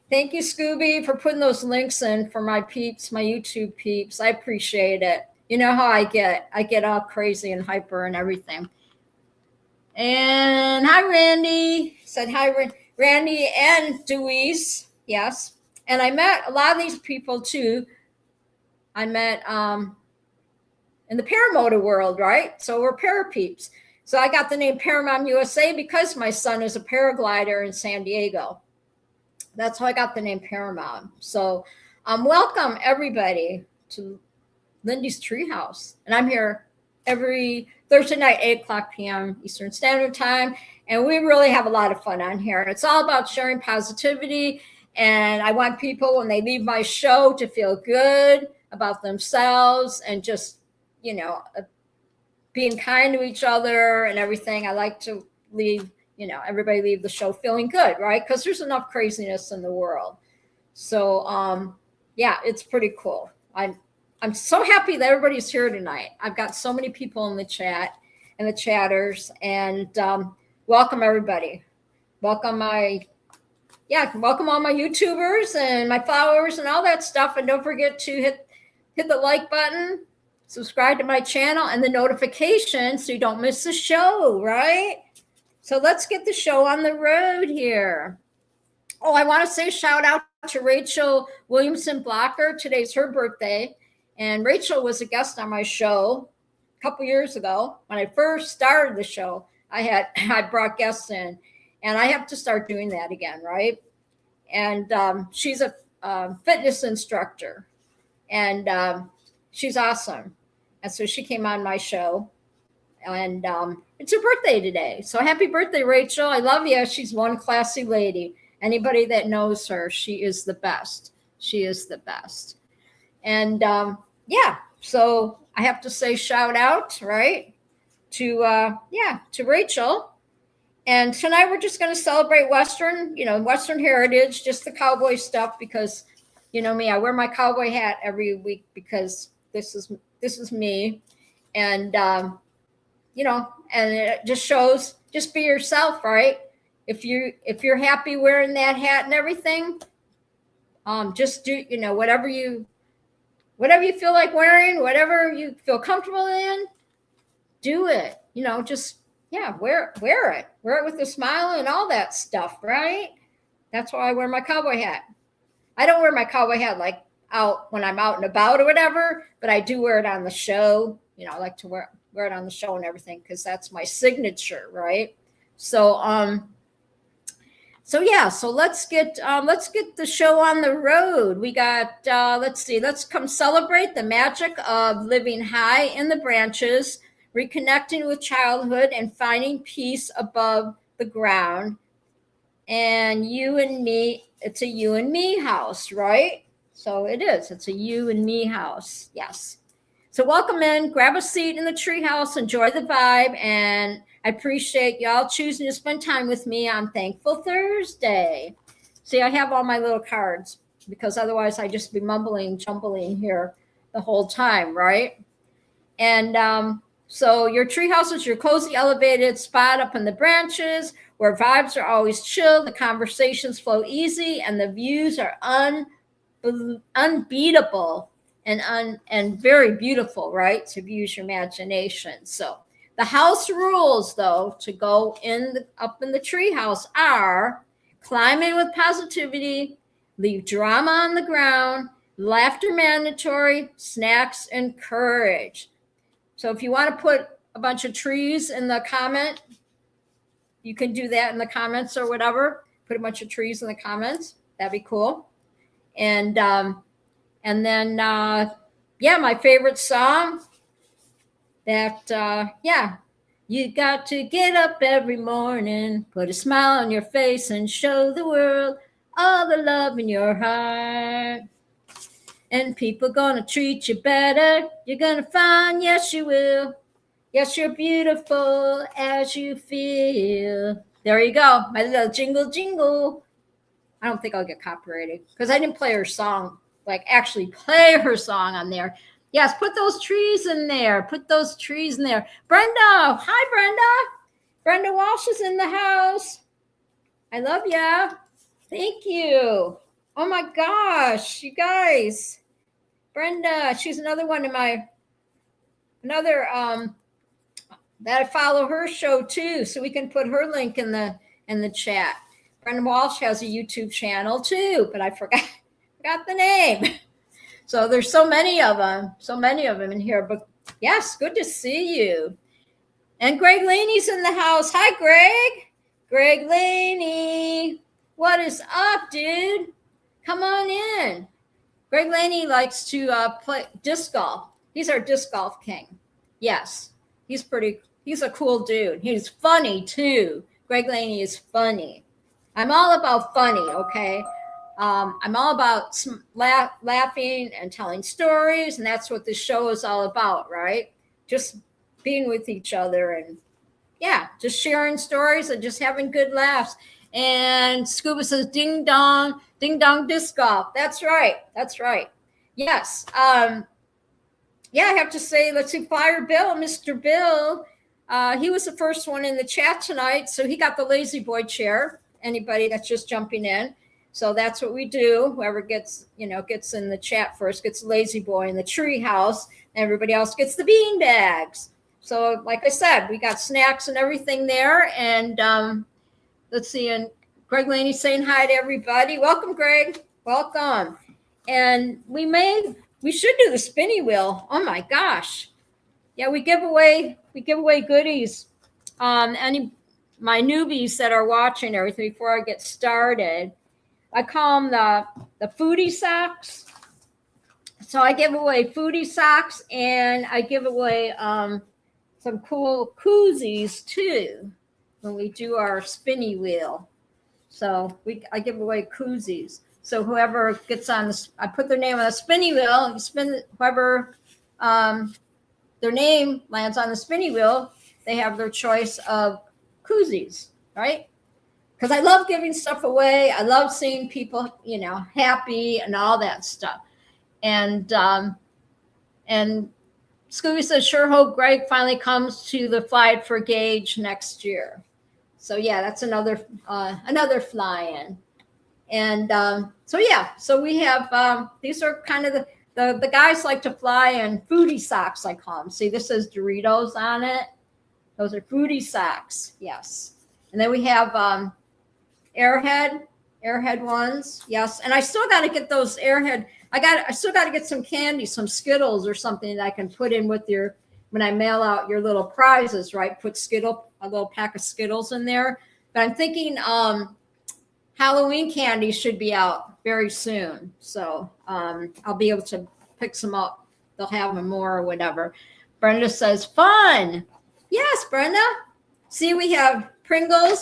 Speaker 1: thank you, Scooby, for putting those links in for my peeps, my YouTube peeps. I appreciate it. You know how I get all crazy and hyper and everything. And hi, Randy. Said hi, Randy and Dewey's. Yes. And I met a lot of these people too. I met in the paramotor world, right? So we're parapeeps. So I got the name Paramount USA because my son is a paraglider in San Diego. That's how I got the name Paramount. So welcome everybody to Lindy's Treehouse. And I'm here every Thursday night, 8 p.m. Eastern Standard Time. And we really have a lot of fun on here. And it's all about sharing positivity. And I want people, when they leave my show, to feel good about themselves and just, you know, being kind to each other and everything. I like to leave, you know, everybody leave the show feeling good, right? Because there's enough craziness in the world. So, yeah, it's pretty cool. I'm so happy that everybody's here tonight. I've got so many people in the chat and the chatters, and welcome everybody. Welcome welcome all my YouTubers and my followers and all that stuff. And don't forget to hit the like button, subscribe to my channel, and the notification so you don't miss the show, right? So let's get the show on the road here. Oh, I want to say shout out to Rachel Williamson Blocker. Today's her birthday. And Rachel was a guest on my show a couple years ago. When I first started the show, I brought guests in, and I have to start doing that again, right? And she's a fitness instructor, and she's awesome. And so she came on my show, and it's her birthday today. So happy birthday, Rachel. I love you. She's one classy lady. Anybody that knows her, she is the best. She is the best. And yeah, so I have to say shout out, right, to Rachel. And tonight we're just going to celebrate Western heritage, just the cowboy stuff, because you know me, I wear my cowboy hat every week because this is me. And you know, and it just shows, just be yourself, right? If you're happy wearing that hat and everything, just do, you know, whatever you feel like wearing, whatever you feel comfortable in, do it. You know, just, yeah, wear it with a smile and all that stuff, right? That's why I wear my cowboy hat. I don't wear my cowboy hat like out when I'm out and about or whatever, but I do wear it on the show. You know, I like to wear it on the show and everything because that's my signature, right? So so let's get the show on the road. We got let's come celebrate the magic of living high in the branches, reconnecting with childhood and finding peace above the ground. And you and me, it's a you and me house, right? So it is. It's a you and me house. Yes. So welcome in, grab a seat in the treehouse, enjoy the vibe, and I appreciate y'all choosing to spend time with me on Thankful Thursday. See, I have all my little cards because otherwise I'd just be mumbling, jumbling here the whole time, right? And so your treehouse is your cozy, elevated spot up in the branches where vibes are always chill, the conversations flow easy, and the views are unbeatable and very beautiful, right? To use your imagination. So the house rules, though, to go up in the treehouse are climb in with positivity, leave drama on the ground, laughter mandatory, snacks encouraged. So if you want to put a bunch of trees in the comment, you can do that in the comments or whatever. Put a bunch of trees in the comments. That'd be cool. And then my favorite song that you got to get up every morning, put a smile on your face and show the world all the love in your heart. And people gonna treat you better. You're gonna find, yes you will. Yes, you're beautiful as you feel. There you go. My little jingle. I don't think I'll get copyrighted because I didn't play her song, like actually play her song on there. Yes, put those trees in there. Put those trees in there. Brenda, hi, Brenda. Brenda Walsh is in the house. I love ya. Thank you. Oh my gosh, you guys. Brenda, she's another one of my, another that I follow her show too, so we can put her link in the chat. Brenda Walsh has a YouTube channel too, but I forgot the name. So there's so many of them in here. But yes, good to see you. And Greg Laney's in the house. Hi, Greg. Greg Laney. What is up, dude? Come on in. Greg Laney likes to play disc golf. He's our disc golf king. Yes, he's a cool dude. He's funny too. Greg Laney is funny. I'm all about funny, okay? I'm all about laughing and telling stories, and that's what this show is all about, right? Just being with each other and, yeah, just sharing stories and just having good laughs. And Scuba says, ding dong disc golf. That's right. Yes. Yeah, I have to say, let's see, Fire Bill, Mr. Bill. He was the first one in the chat tonight, so he got the lazy boy chair. Anybody that's just jumping in. So that's what we do. Whoever gets in the chat first gets lazy boy in the treehouse. Everybody else gets the bean bags. So like I said, we got snacks and everything there. And let's see, and Greg Laney saying hi to everybody. Welcome, Greg. Welcome. And we should do the spinny wheel. Oh my gosh. Yeah, we give away goodies. My newbies that are watching everything before I get started, I call them the foodie socks. So I give away foodie socks, and I give away some cool koozies too when we do our spinny wheel. So I give away koozies. So whoever gets on I put their name on the spinny wheel. You spin whoever their name lands on the spinny wheel, they have their choice of koozies, right? Because I love giving stuff away. I love seeing people, happy and all that stuff. And Scooby says, sure hope Greg finally comes to the Fly It for Gage next year. So yeah, that's another fly-in. And so we have these are kind of the guys like to fly in foodie socks, I call them. See, this says Doritos on it. Those are foodie socks, yes. And then we have Airhead ones, yes. And I still got to get those Airhead. I still got to get some candy, some Skittles or something that I can put in with when I mail out your little prizes, right? Put a little pack of Skittles in there. But I'm thinking Halloween candy should be out very soon. So I'll be able to pick some up. They'll have them more or whatever. Brenda says, fun. Yes, Brenda. See, we have Pringle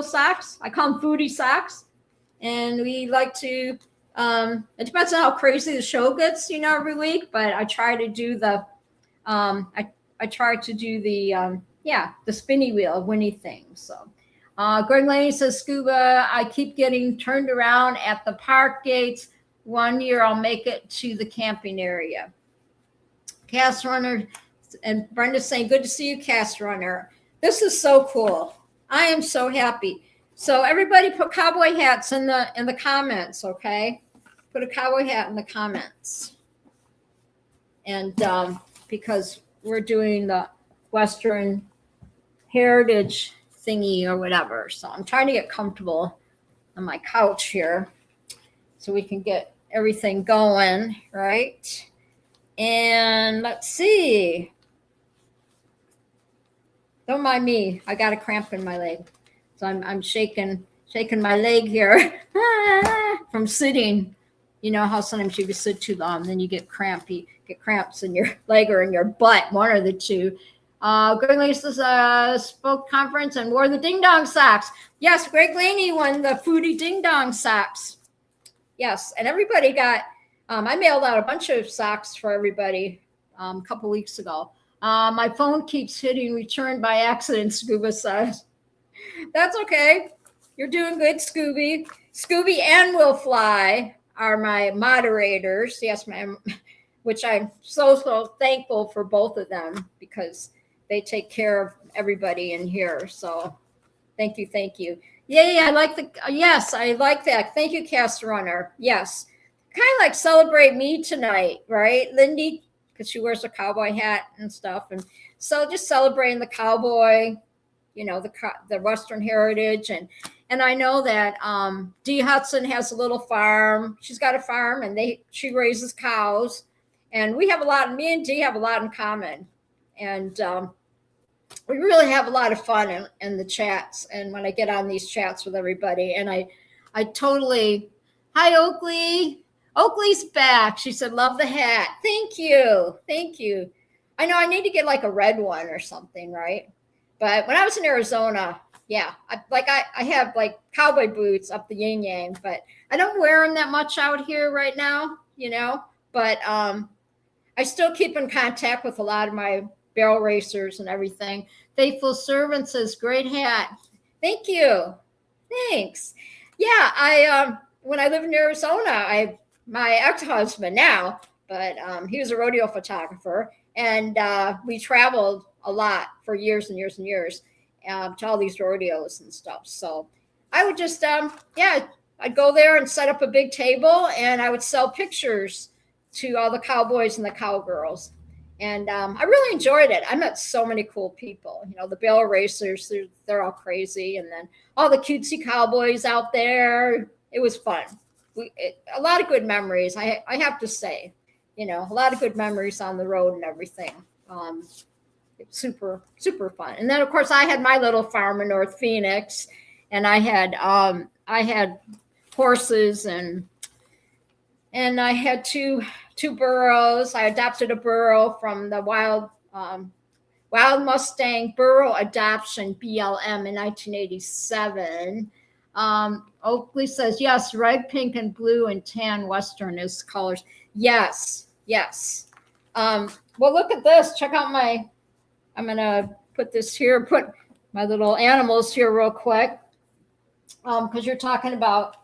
Speaker 1: socks. I call them foodie socks. And we like to, it depends on how crazy the show gets, every week. But I try to do the, the spinny wheel, Winnie thing. So Greg Laney says, Scuba, I keep getting turned around at the park gates. One year I'll make it to the camping area. Cast Runner, and Brenda's saying, good to see you, Cast Runner. This is so cool. I am so happy. So everybody put cowboy hats in the comments, okay? Put a cowboy hat in the comments. And because we're doing the Western Heritage thingy or whatever. So I'm trying to get comfortable on my couch here so we can get everything going, right? And let's see. Don't mind me. I got a cramp in my leg. So I'm shaking my leg here from sitting. You know how sometimes you sit too long, then you get cramps in your leg or in your butt, one or the two. Greg Laney spoke conference and wore the ding dong socks. Yes, Greg Laney won the foodie ding dong socks. Yes, and everybody got. I mailed out a bunch of socks for everybody a couple weeks ago. My phone keeps hitting return by accident, Scuba says. That's okay. You're doing good, Scooby. Scooby and Will Fly are my moderators. Yes, ma'am. which I'm so thankful for both of them because they take care of everybody in here. So thank you. Yay, I like yes, I like that. Thank you, Cast Runner. Yes. Kind of like celebrate me tonight, right, Lindy? Because she wears a cowboy hat and stuff. And so just celebrating the cowboy, the Western heritage. And I know that Dee Hudson has a little farm. She's got a farm and she raises cows. And me and Dee have a lot in common. And we really have a lot of fun in the chats. And when I get on these chats with everybody, and I totally, hi, Oakley. Oakley's back. She said, love the hat. Thank you. I know I need to get like a red one or something, right? But when I was in Arizona, yeah, I have like cowboy boots up the yin yang, but I don't wear them that much out here right now, but I still keep in contact with a lot of my barrel racers and everything. Faithful Servant says, great hat. Thank you. Thanks. Yeah, when I lived in Arizona, my ex-husband now, but he was a rodeo photographer, and we traveled a lot for years and years and years to all these rodeos and stuff. So I would just, I'd go there and set up a big table, and I would sell pictures to all the cowboys and the cowgirls. And I really enjoyed it. I met so many cool people. The barrel racers, they're all crazy. And then all the cutesy cowboys out there. It was fun. A lot of good memories, I have to say. A lot of good memories on the road and everything. It's super, super fun. And then, of course, I had my little farm in North Phoenix. And I had horses and I had two burros. I adopted a burro from the Wild Mustang Burro Adoption BLM in 1987. Oakley says, yes, red, pink, and blue and tan Western is colors. Yes. Well, look at this. Check out I'm going to put this here, put my little animals here real quick. Because you're talking about,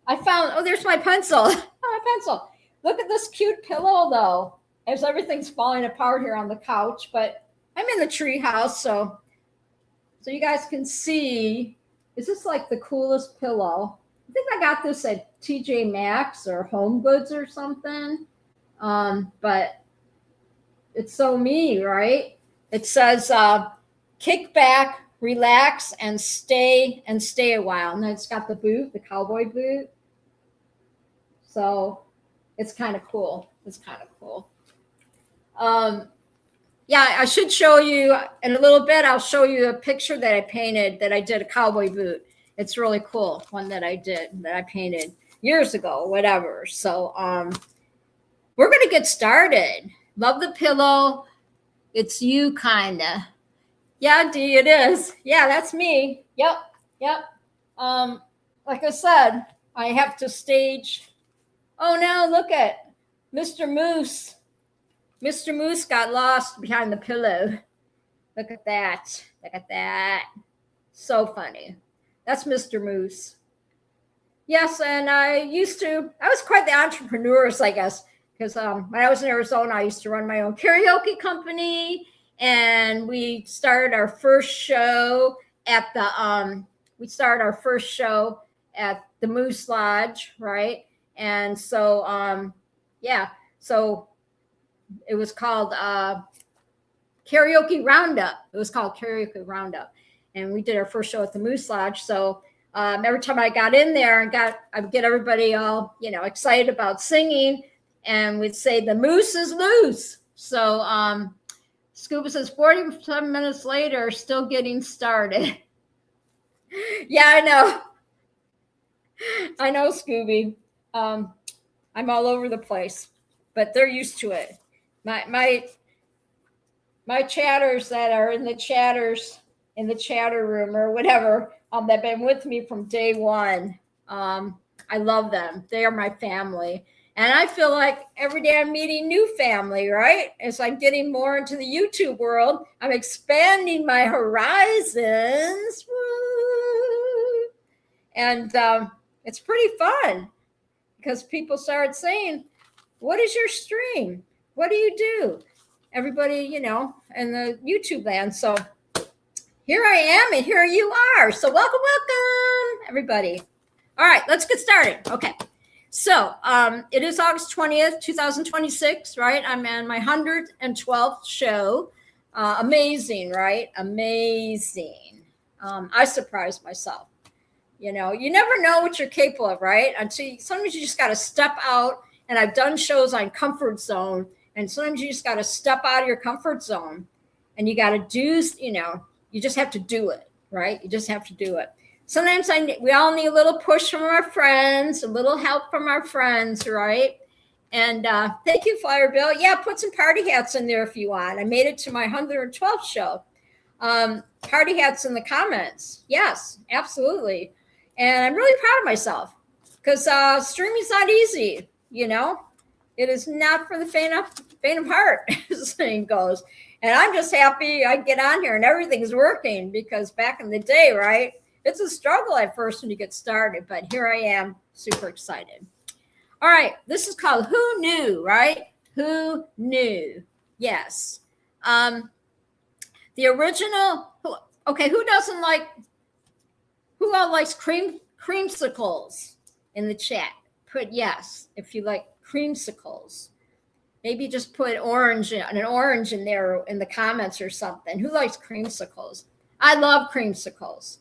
Speaker 1: there's my pencil. My pencil. Look at this cute pillow, though, as everything's falling apart here on the couch. But I'm in the treehouse, so you guys can see. Is this like the coolest pillow? I think I got this at TJ Maxx or Home Goods or something. But it's so me, right? It says, kick back, relax, and stay a while. And then it's got the boot, the cowboy boot. So it's kind of cool. Yeah, I should show you in a little bit. I'll show you a picture that I painted that I did a cowboy boot. It's really cool. One that I painted years ago, whatever. So we're going to get started. Love the pillow. It's you, kind of. Yeah, Dee, it is. Yeah, that's me. Yep. Like I said, I have to stage. Oh, now look at Mr. Moose. Mr. Moose got lost behind the pillow. Look at that. So funny. That's Mr. Moose. Yes, and I was quite the entrepreneur, I guess, because when I was in Arizona, I used to run my own karaoke company, and we started our first show at the Moose Lodge, right? And so, so it was called Karaoke Roundup. And we did our first show at the Moose Lodge. So every time I got in there, I would get everybody all, excited about singing, and we'd say, the moose is loose. So Scuba says 47 minutes later, still getting started. Yeah, I know, Scooby. I'm all over the place, but they're used to it. My chatters that are in the chatter room or whatever, that have been with me from day one. I love them. They are my family. And I feel like every day I'm meeting new family, right? As I'm getting more into the YouTube world, I'm expanding my horizons. Woo! And it's pretty fun because people started saying, What is your stream? What do you do? Everybody, in the YouTube land. So here I am and here you are. So welcome, everybody. All right, let's get started. Okay. So it is August 20th, 2026, right? I'm on my 112th show. Amazing, right? Amazing. I surprised myself. You never know what you're capable of, right? Until sometimes you just got to step out. And I've done shows on comfort zone. And sometimes you just got to step out of your comfort zone. And you got to do, you just have to do it, right? You just have to do it. Sometimes we all need a little push from our friends, a little help from our friends, right? And thank you, Flyer Bill. Yeah, put some party hats in there if you want. I made it to my 112th show. Party hats in the comments. Yes, absolutely. And I'm really proud of myself because streaming's not easy, It is not for the faint of heart, as the saying goes. And I'm just happy I get on here and everything's working because back in the day, right? It's a struggle at first when you get started, but here I am, super excited. All right, this is called Who Knew, right? Who Knew? Yes. The original, who all likes creamsicles in the chat? Put yes if you like creamsicles. Maybe just put an orange in there in the comments or something. Who likes creamsicles? I love creamsicles.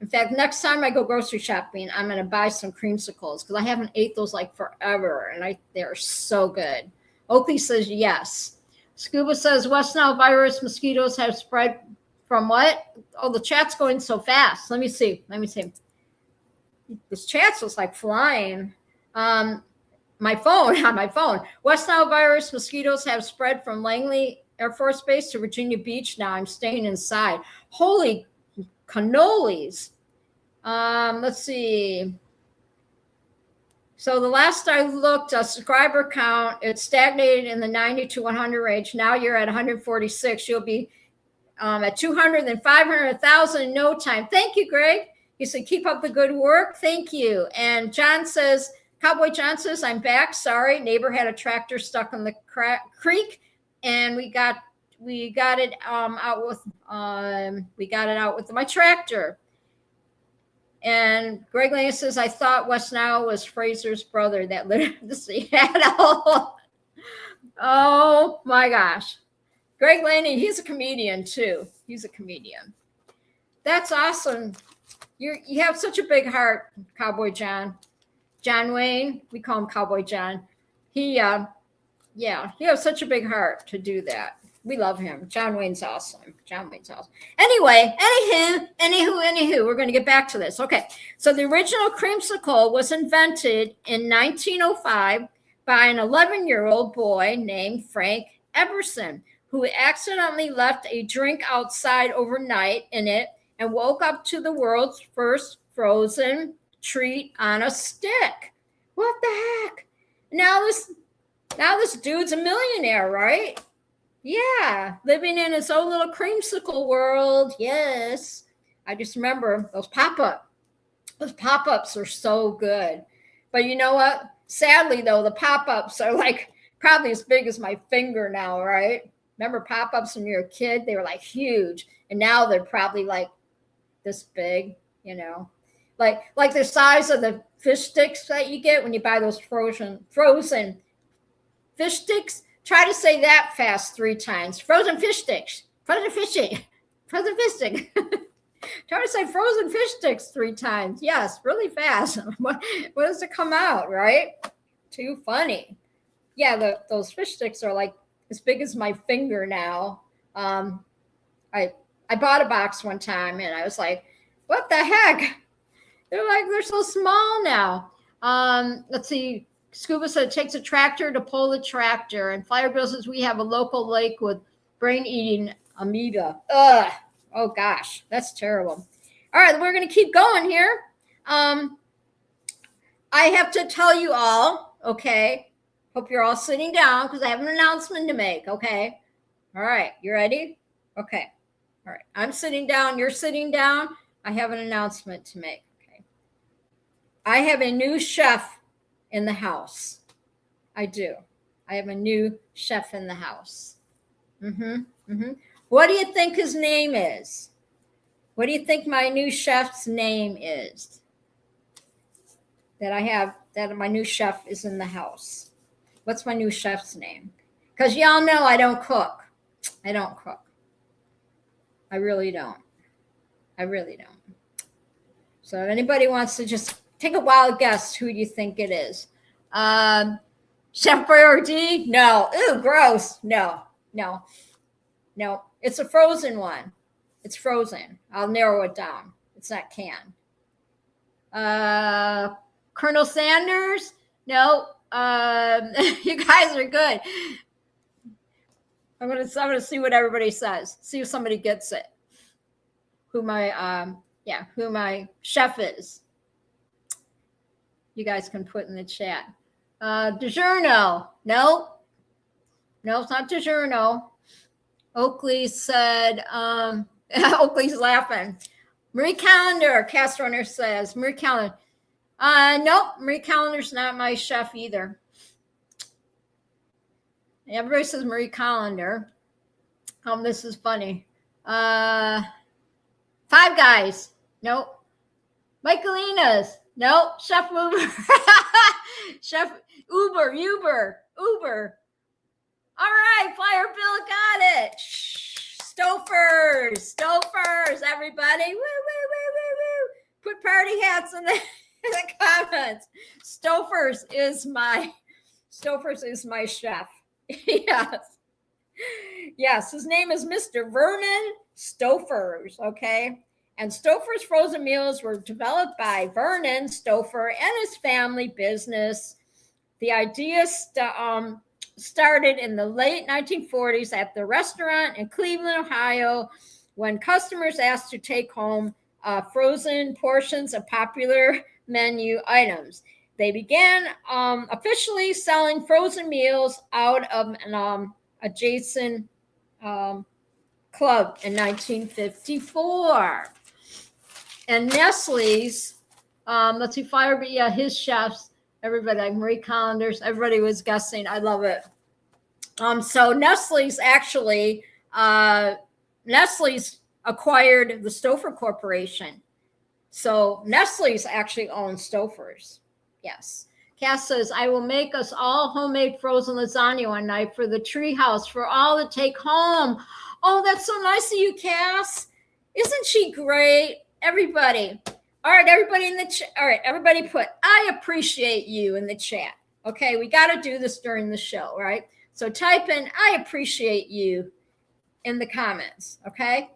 Speaker 1: In fact, next time I go grocery shopping, I'm going to buy some creamsicles because I haven't ate those like forever, and they're so good. Oakley says yes. Scuba says West Nile virus mosquitoes have spread from what? Oh, the chat's going so fast. Let me see. This chat's just like flying. On my phone. West Nile virus mosquitoes have spread from Langley Air Force Base to Virginia Beach. Now I'm staying inside. Holy cannolis. Let's see. So the last I looked, a subscriber count, it stagnated in the 90 to 100 range. Now you're at 146. You'll be at 200, then 500, 1,000 in no time. Thank you, Greg. He said, keep up the good work. Thank you. And Cowboy John says, I'm back. Sorry, neighbor had a tractor stuck in the creek, and we got it out with my tractor. And Greg Lane says, I thought West Nile was Fraser's brother that lived in Seattle. Oh my gosh. Greg Laney, he's a comedian too. He's a comedian. That's awesome. You have such a big heart, Cowboy John. John Wayne, we call him Cowboy John. He has such a big heart to do that. We love him. John Wayne's awesome. Anyway, anywho, we're going to get back to this. Okay, so the original creamsicle was invented in 1905 by an 11-year-old boy named Frank Eberson, who accidentally left a drink outside overnight in it and woke up to the world's first frozen treat on a stick. What the heck? Now this dude's a millionaire, right? Yeah, living in his own little creamsicle world. Yes. I just remember those pop-ups. Those pop-ups are so good. But you know what? Sadly, though, the pop-ups are like probably as big as my finger now, right? Remember pop-ups when you were a kid? They were like huge. And now they're probably like this big, like the size of the fish sticks that you get when you buy those frozen fish sticks. Try to say that fast 3 times. Frozen fish sticks. Frozen fish stick. Frozen fish stick. Try to say frozen fish sticks 3 times. Yes, really fast. What does it come out, right? Too funny. Yeah, those fish sticks are like as big as my finger now. I bought a box one time and I was like, what the heck? They're so small now. Let's see. Scuba said it takes a tractor to pull the tractor. And Flyer Bill says we have a local lake with brain-eating amoeba. Ugh. Oh, gosh. That's terrible. All right. We're going to keep going here. I have to tell you all, okay? Hope you're all sitting down because I have an announcement to make, okay? All right. You ready? Okay. All right. I'm sitting down. You're sitting down. I have an announcement to make, okay? I have a new chef in the house. I do. I have a new chef in the house. What do you think his name is? What do you think my new chef's name is? That my new chef is in the house. What's my new chef's name? Because y'all know I don't cook. I don't cook. I really don't. I really don't. So if anybody wants to just take a wild guess, who do you think it is? Chef Boyardee? No. Ooh, gross. No. It's a frozen one. It's frozen. I'll narrow it down. It's not canned. Colonel Sanders? No. You guys are good. I'm gonna see what everybody says. See if somebody gets it. Who my chef is. You guys can put in the chat. DiGiorno. No, it's not DiGiorno. Oakley said, Oakley's laughing. Marie Callender, Cast Runner says, Marie Callender. Nope, Marie Callender's not my chef either. Everybody says Marie Callender. This is funny. Five Guys. Nope. Michaelinas. Nope. Chef Uber. Chef Uber. All right, Flyer Bill got it. Stofers, everybody. Woo. Put party hats in the comments. Stofers is my chef. Yes, his name is Mr. Vernon Stofers, okay? And Stouffer's frozen meals were developed by Vernon Stouffer and his family business. The idea started in the late 1940s at the restaurant in Cleveland, Ohio, when customers asked to take home frozen portions of popular menu items. They began officially selling frozen meals out of an adjacent club in 1954. And Nestle's, let's see, his chefs, everybody, like Marie Callender's, everybody was guessing. I love it. So Nestle's actually, Nestle's acquired the Stouffer Corporation. So Nestle's actually owns Stouffer's. Yes. Cass says, I will make us all homemade frozen lasagna one night for the Treehouse for all to take home. Oh, that's so nice of you, Cass. Isn't she great? Everybody. All right, everybody in the chat. All right, everybody put, I appreciate you in the chat. Okay, we got to do this during the show, right? So type in, I appreciate you in the comments, okay?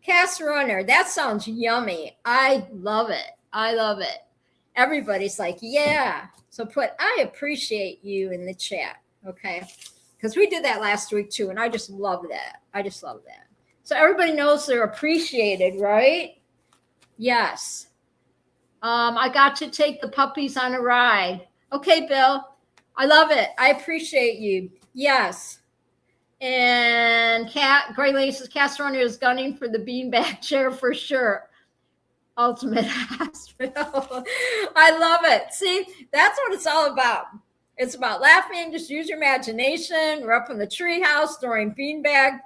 Speaker 1: Cass Runner, that sounds yummy. I love it. Everybody's like, yeah. So put, I appreciate you in the chat, okay? Because we did that last week too, and I just love that. So everybody knows they're appreciated, right? Yes. I got to take the puppies on a ride. Okay, Bill. I love it. I appreciate you. Yes. And Gray Lady says, Cass Runner is gunning for the beanbag chair for sure. Ultimate hospital. I love it. See, that's what it's all about. It's about laughing. Just use your imagination. We're up in the treehouse throwing beanbags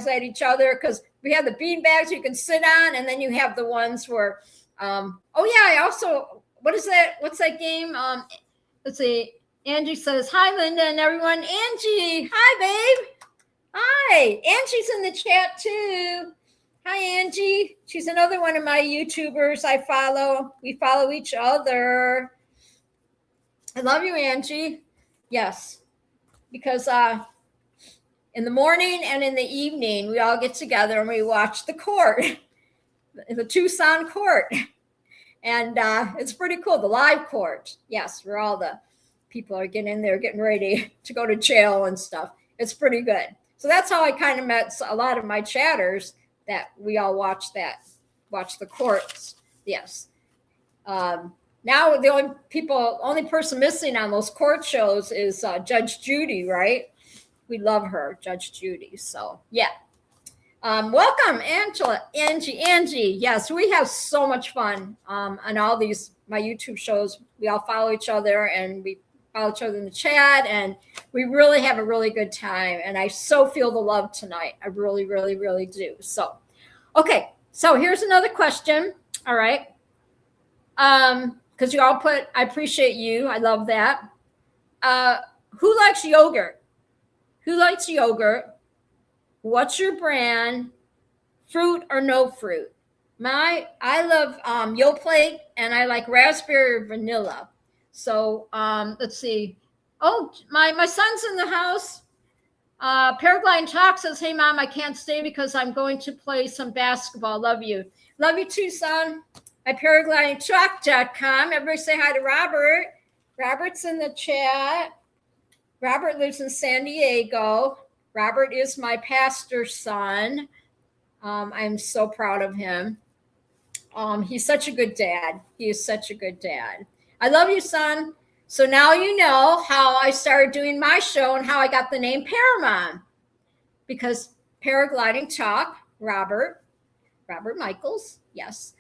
Speaker 1: at each other, because we have the beanbags you can sit on, and then you have the ones where, I also, what is that? What's that game? Let's see. Angie says, hi, Linda and everyone. Angie, hi, babe. Hi. Angie's in the chat too. Hi, Angie. She's another one of my YouTubers I follow. We follow each other. I love you, Angie. Yes, because in the morning and in the evening, we all get together and we watch the court, the Tucson court. And it's pretty cool, the live court. Yes, where all the people are getting in there, getting ready to go to jail and stuff. It's pretty good. So that's how I kind of met a lot of my chatters, that we all watch the courts. Yes. Now the only person missing on those court shows is Judge Judy, right? We love her, Judge Judy. So yeah. Welcome, Angie. Yes, we have so much fun on all these my YouTube shows. We all follow each other and we follow each other in the chat, and we really have a really good time. And I so feel the love tonight. I really, really, really do. So, okay. So here's another question. All right. Because you all put, I appreciate you. I love that. Who likes yogurt? Who likes yogurt? What's your brand? Fruit or no fruit? I love Yoplait, and I like raspberry or vanilla. So let's see. Oh, my son's in the house. Paragliding Talk says, "Hey mom, I can't stay because I'm going to play some basketball. Love you. Love you too, son." My paraglidingtalk.com. Everybody say hi to Robert. Robert's in the chat. Robert lives in San Diego. Robert is my pastor's son. I'm so proud of him. He's such a good dad. He is such a good dad. I love you, son. So now you know how I started doing my show and how I got the name Paramount. Because Paragliding Talk, Robert Michaels, yes.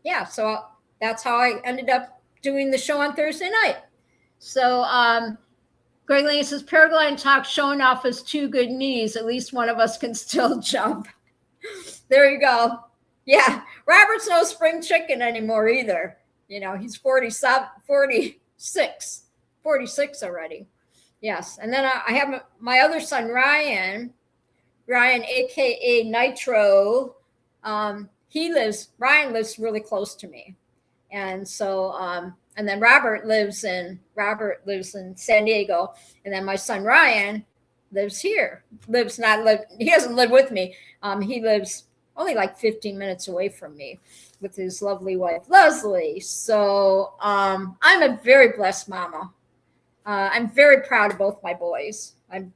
Speaker 1: Yeah, so that's how I ended up doing the show on Thursday night. So Greg Lane says, Paragliding Talk showing off his two good knees. At least one of us can still jump. There you go. Yeah, Robert's no spring chicken anymore either. You know, he's 46 already. Yes, and then I have my other son, Ryan, aka Nitro. Ryan lives really close to me, and so and then Robert lives in San Diego, and then my son Ryan lives here. He doesn't live with me. He lives only like 15 minutes away from me with his lovely wife Leslie. So I'm a very blessed mama. I'm very proud of both my boys. Ryan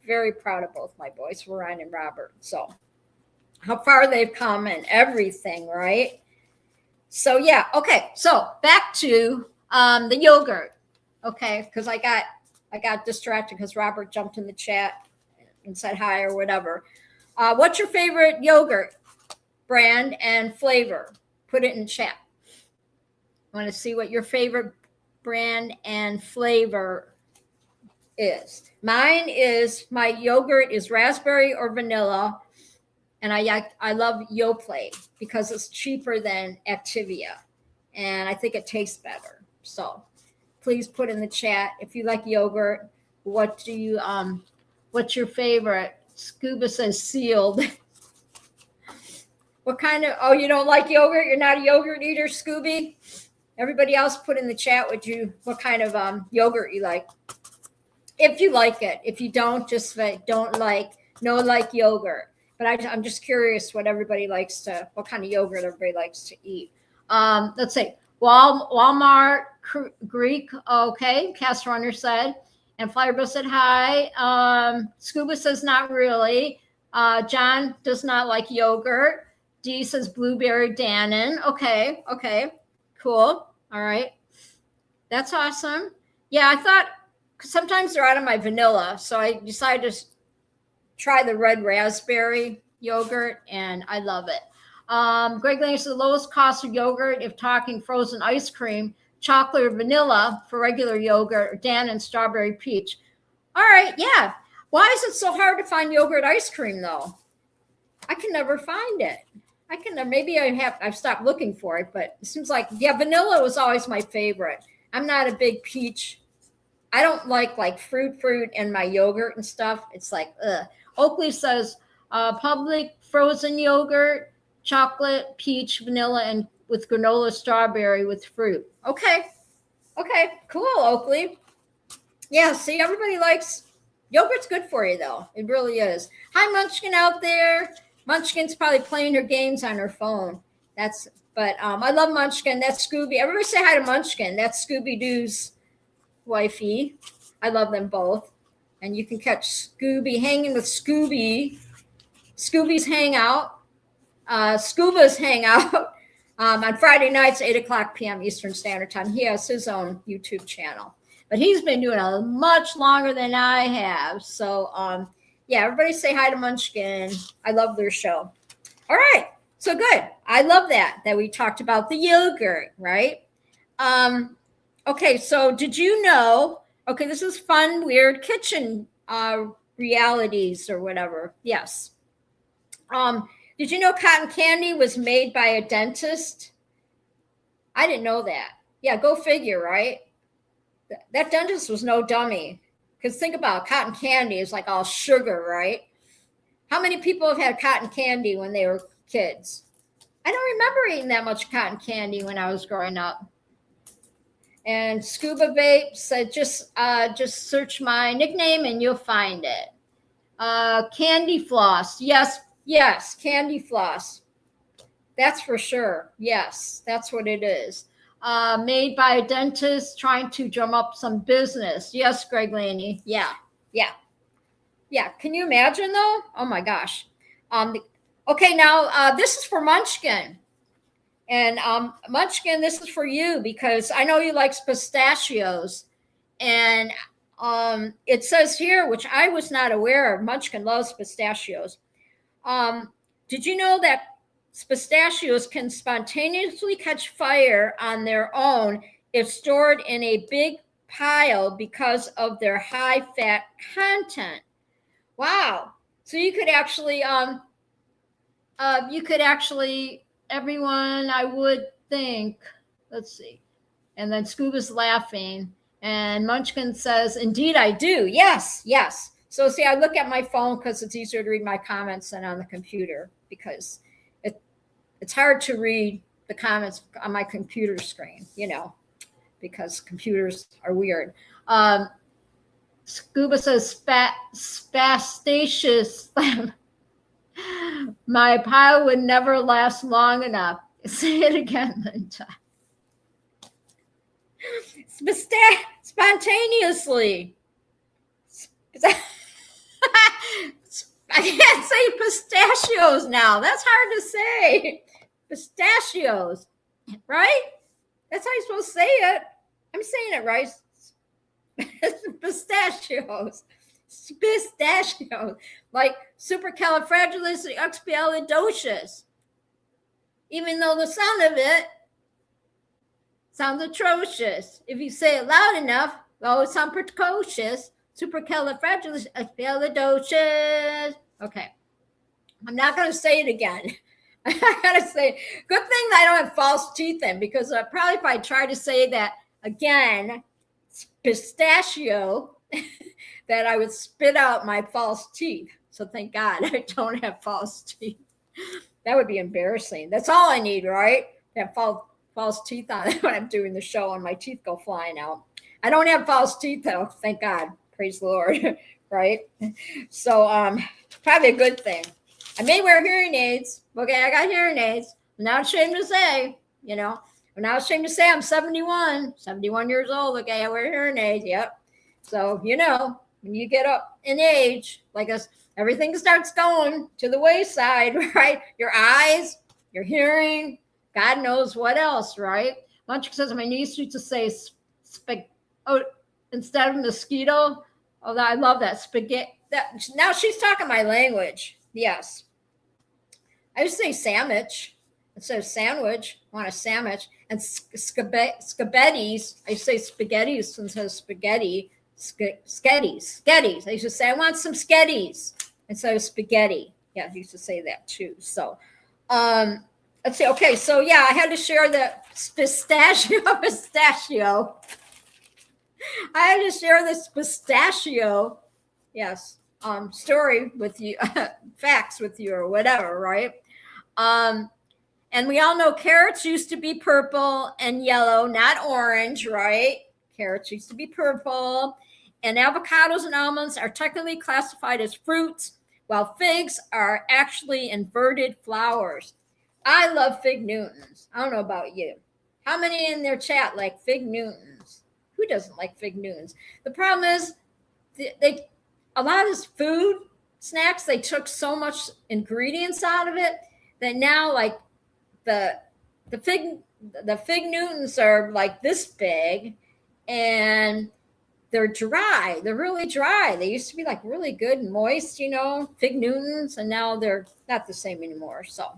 Speaker 1: and Robert. So how far they've come and everything, right? So yeah, okay. So back to the yogurt, okay? Because I got distracted because Robert jumped in the chat and said hi or whatever. What's your favorite yogurt brand and flavor? Put it in chat. I want to see what your favorite brand and flavor is. My yogurt is raspberry or vanilla, and I love Yoplait because it's cheaper than Activia, and I think it tastes better. So please put in the chat if you like yogurt. What's your favorite? Scuba says sealed. What kind of, you don't like yogurt? You're not a yogurt eater, Scooby? Everybody else put in the chat what kind of yogurt you like. If you like it. If you don't, just say don't like yogurt. But I'm just curious what kind of yogurt everybody likes to eat. Let's see. Walmart Greek, okay. Cast Runner said. And Firebill said hi. Scuba says not really. John does not like yogurt. D says blueberry Dannon. Okay. Cool. All right. That's awesome. Yeah, I thought sometimes they're out of my vanilla, so I decided to try the red raspberry yogurt, and I love it. Greg Lane says the lowest cost of yogurt, if talking frozen ice cream, chocolate or vanilla for regular yogurt, or Dannon strawberry peach. All right, yeah. Why is it so hard to find yogurt ice cream though? I can never find it. Maybe I've stopped looking for it, but it seems like, yeah, vanilla was always my favorite. I'm not a big peach. I don't like fruit in my yogurt and stuff. It's like, ugh. Oakley says Public frozen yogurt, chocolate, peach, vanilla, and with granola strawberry with fruit. Okay, cool, Oakley. Yeah, see, everybody likes yogurt's good for you though. It really is. Hi, Munchkin out there. Munchkin's probably playing her games on her phone. But I love Munchkin. That's Scooby. Everybody say hi to Munchkin. That's Scooby-Doo's wifey. I love them both. And you can catch Scooby hanging with Scooby's Hangout, Scuba's Hangout on Friday nights, 8:00 p.m. Eastern Standard Time. He has his own YouTube channel. But he's been doing it much longer than I have. So, yeah, everybody say hi to Munchkin. I love their show. All right. So good. I love that we talked about the yogurt, right? Okay, so did you know Okay, this is fun, weird kitchen realities or whatever. Yes. Did you know cotton candy was made by a dentist? I didn't know that. Yeah, go figure, right? That dentist was no dummy. Because think about it, cotton candy is like all sugar, right? How many people have had cotton candy when they were kids? I don't remember eating that much cotton candy when I was growing up. And Scuba Vape said, just search my nickname and you'll find it. Candy floss. Yes, candy floss. That's for sure. Yes, that's what it is. Made by a dentist trying to drum up some business. Yes, Greg Laney. Yeah. Can you imagine though? Oh my gosh. Okay, now this is for Munchkin. And Munchkin, this is for you because I know you like pistachios. And it says here, which I was not aware of, Munchkin loves pistachios. Did you know that pistachios can spontaneously catch fire on their own if stored in a big pile because of their high fat content? Wow. So you could actually, everyone, I would think, let's see. And then Scuba's laughing. And Munchkin says, indeed, I do. Yes. So see, I look at my phone because it's easier to read my comments than on the computer because it's hard to read the comments on my computer screen, because computers are weird. Scuba says, spastacious. My pile would never last long enough. Say it again, Linda. Spontaneously. I can't say pistachios now. That's hard to say. Pistachios, right? That's how you're supposed to say it. I'm saying it right. Pistachios. Like supercalifragilisticexpialidocious. Even though the sound of it sounds atrocious. If you say it loud enough, it sounds precocious. Supercalifragilisticexpialidocious. Okay. I'm not going to say it again. I got to say, good thing that I don't have false teeth in, because probably if I try to say that again, pistachio, that I would spit out my false teeth. So thank God I don't have false teeth. That would be embarrassing. That's all I need, right? To have false teeth on when I'm doing the show and my teeth go flying out. I don't have false teeth though, thank God. Praise the Lord, right? So probably a good thing. I may wear hearing aids. Okay, I got hearing aids. I'm not ashamed to say, I'm not ashamed to say I'm 71 years old. Okay, I wear hearing aids. Yep. So, when you get up in age, like us, everything starts going to the wayside, right? Your eyes, your hearing, God knows what else, right? Munchkin says my niece used to say instead of mosquito. Oh, I love that spaghetti. Now she's talking my language. Yes. I used to say sandwich instead of sandwich. I want a sandwich. And spaghettis. I used to say spaghettis instead of spaghetti. Sketties. I used to say, I want some sketties instead of spaghetti. Yeah, I used to say that too. So, let's see. Okay, so yeah, I had to share the pistachio. I had to share this pistachio, yes, story with you, facts with you or whatever, right? And we all know carrots used to be purple and yellow, not orange, right? Carrots used to be purple. And avocados and almonds are technically classified as fruits, while figs are actually inverted flowers. I love fig Newtons. I don't know about you. How many in their chat like fig Newtons? Who doesn't like fig Newtons? The problem is, a lot of this food snacks, they took so much ingredients out of it that now, like the fig Newtons are like this big, and they're dry. They're really dry. They used to be like really good and moist, fig Newtons, and now they're not the same anymore. So,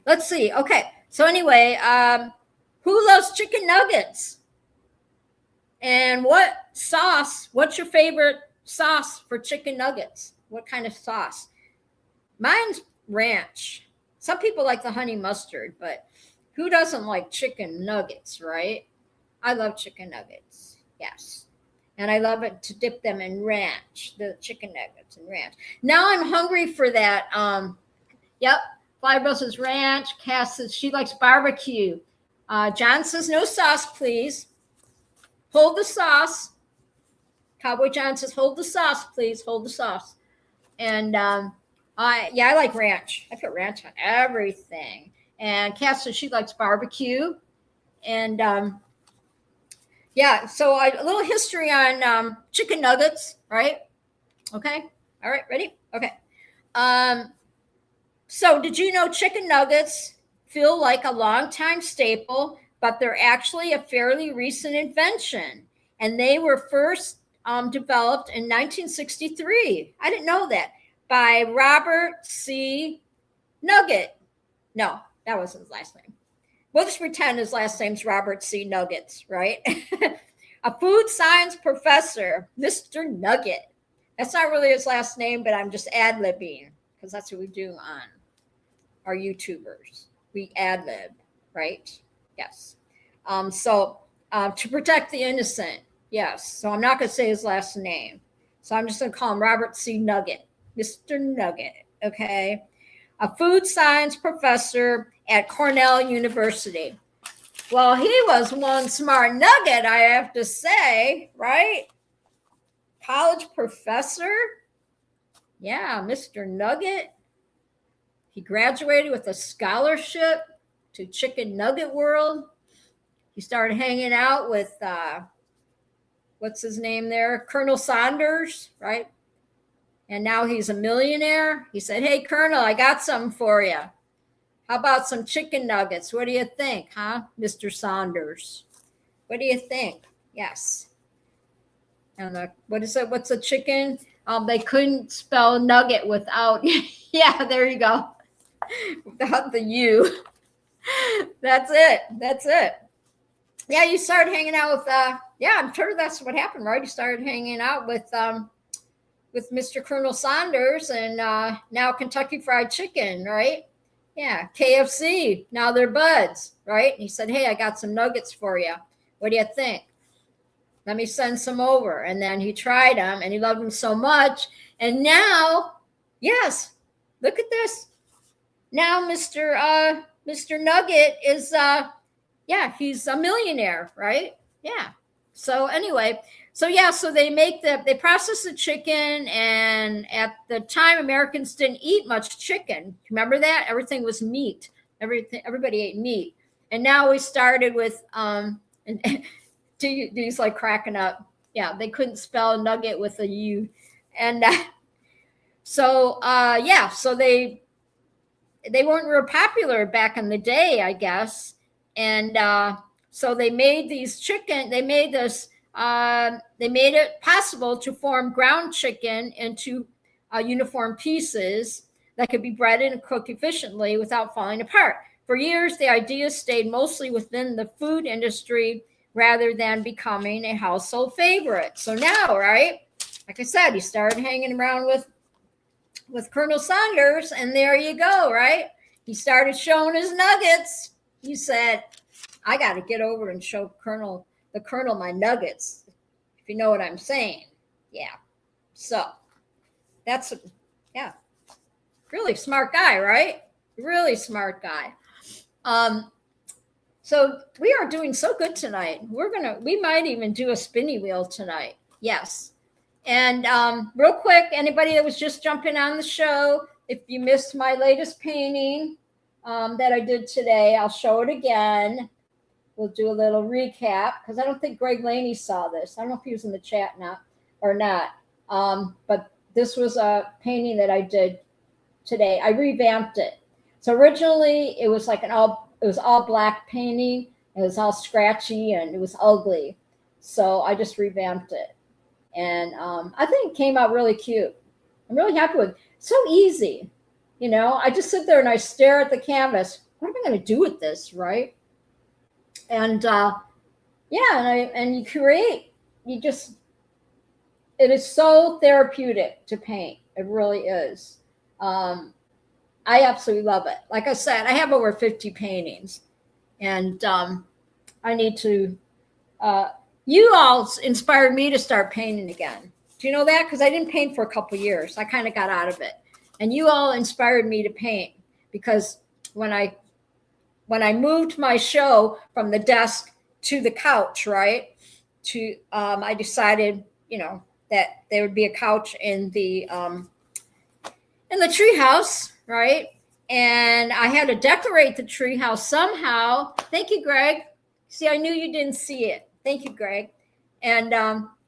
Speaker 1: let's see. Okay. So anyway, who loves chicken nuggets? And what's your favorite sauce for chicken nuggets? What kind of sauce? Mine's ranch. Some people like the honey mustard, but who doesn't like chicken nuggets, right? I love chicken nuggets. Yes. And I love it to dip them in ranch, the chicken nuggets in ranch. Now I'm hungry for that. Yep. Fly says ranch. Cass says she likes barbecue. John says no sauce, please. Hold the sauce. Cowboy John says hold the sauce, please. Hold the sauce. And I like ranch. I put ranch on everything. And Cass says she likes barbecue. And so a little history on chicken nuggets, right? Okay. All right, ready? Okay. So did you know chicken nuggets feel like a long-time staple, but they're actually a fairly recent invention. And they were first developed in 1963. I didn't know that. By Robert C. Nugget. No, that wasn't his last name. We'll just pretend his last name's Robert C. Nuggets, right? A food science professor, Mr. Nugget. That's not really his last name, but I'm just ad-libbing because that's what we do on our YouTubers. We ad-lib, right? Yes. To protect the innocent, yes. So I'm not going to say his last name. So I'm just going to call him Robert C. Nugget, Mr. Nugget, okay? A food science professor at Cornell University. Well, he was one smart nugget, I have to say, right? College professor. Yeah, Mr. Nugget. He graduated with a scholarship to Chicken Nugget World. He started hanging out with, what's his name there? Colonel Sanders, right? And now he's a millionaire. He said, hey, Colonel, I got something for you. How about some chicken nuggets? What do you think, huh, Mr. Saunders? What do you think? Yes. And what is it? What's a chicken? They couldn't spell nugget without, yeah, there you go. Without the U. That's it. Yeah, you started hanging out with, I'm sure that's what happened, right? You started hanging out with Mr. Colonel Saunders and now Kentucky Fried Chicken, right? Yeah, KFC. Now they're buds, right? And he said, hey, I got some nuggets for you. What do you think? Let me send some over. And then he tried them and he loved them so much. And now, yes, look at this. Now Mr. Nugget is, he's a millionaire, right? Yeah. So anyway, so they process the chicken, and at the time Americans didn't eat much chicken. Remember that? Everything was meat. Everybody ate meat. And now we started with D's like cracking up. Yeah, they couldn't spell nugget with a U. And so they weren't real popular back in the day, I guess. And so they made they made it possible to form ground chicken into uniform pieces that could be breaded and cooked efficiently without falling apart. For years, the idea stayed mostly within the food industry rather than becoming a household favorite. So now, right, like I said, he started hanging around with Colonel Saunders, and there you go, right? He started showing his nuggets. He said, I got to get over and show the Colonel my nuggets, if you know what I'm saying. Yeah. So that's, really smart guy, right? Really smart guy. So we are doing so good tonight. We might even do a spinny wheel tonight. Yes. And real quick, anybody that was just jumping on the show, if you missed my latest painting that I did today, I'll show it again. We'll do a little recap because I don't think Greg Laney saw this. I don't know if he was in the chat now or not. But this was a painting that I did today. I revamped it. So originally it was like it was all black painting. It was all scratchy and it was ugly. So I just revamped it. And I think it came out really cute. I'm really happy with it. So easy. You know, I just sit there and I stare at the canvas. What am I going to do with this, right? And and you create it is so therapeutic to paint. It really is. I absolutely love it. Like I said, I have over 50 paintings, and I need to. You all inspired me to start painting again. Do you know that? Because I didn't paint for a couple years. I kind of got out of it, and you all inspired me to paint because when I moved my show from the desk to the couch, right? I decided, that there would be a couch in the treehouse, right? And I had to decorate the treehouse somehow. Thank you, Greg. See, I knew you didn't see it. Thank you, Greg. And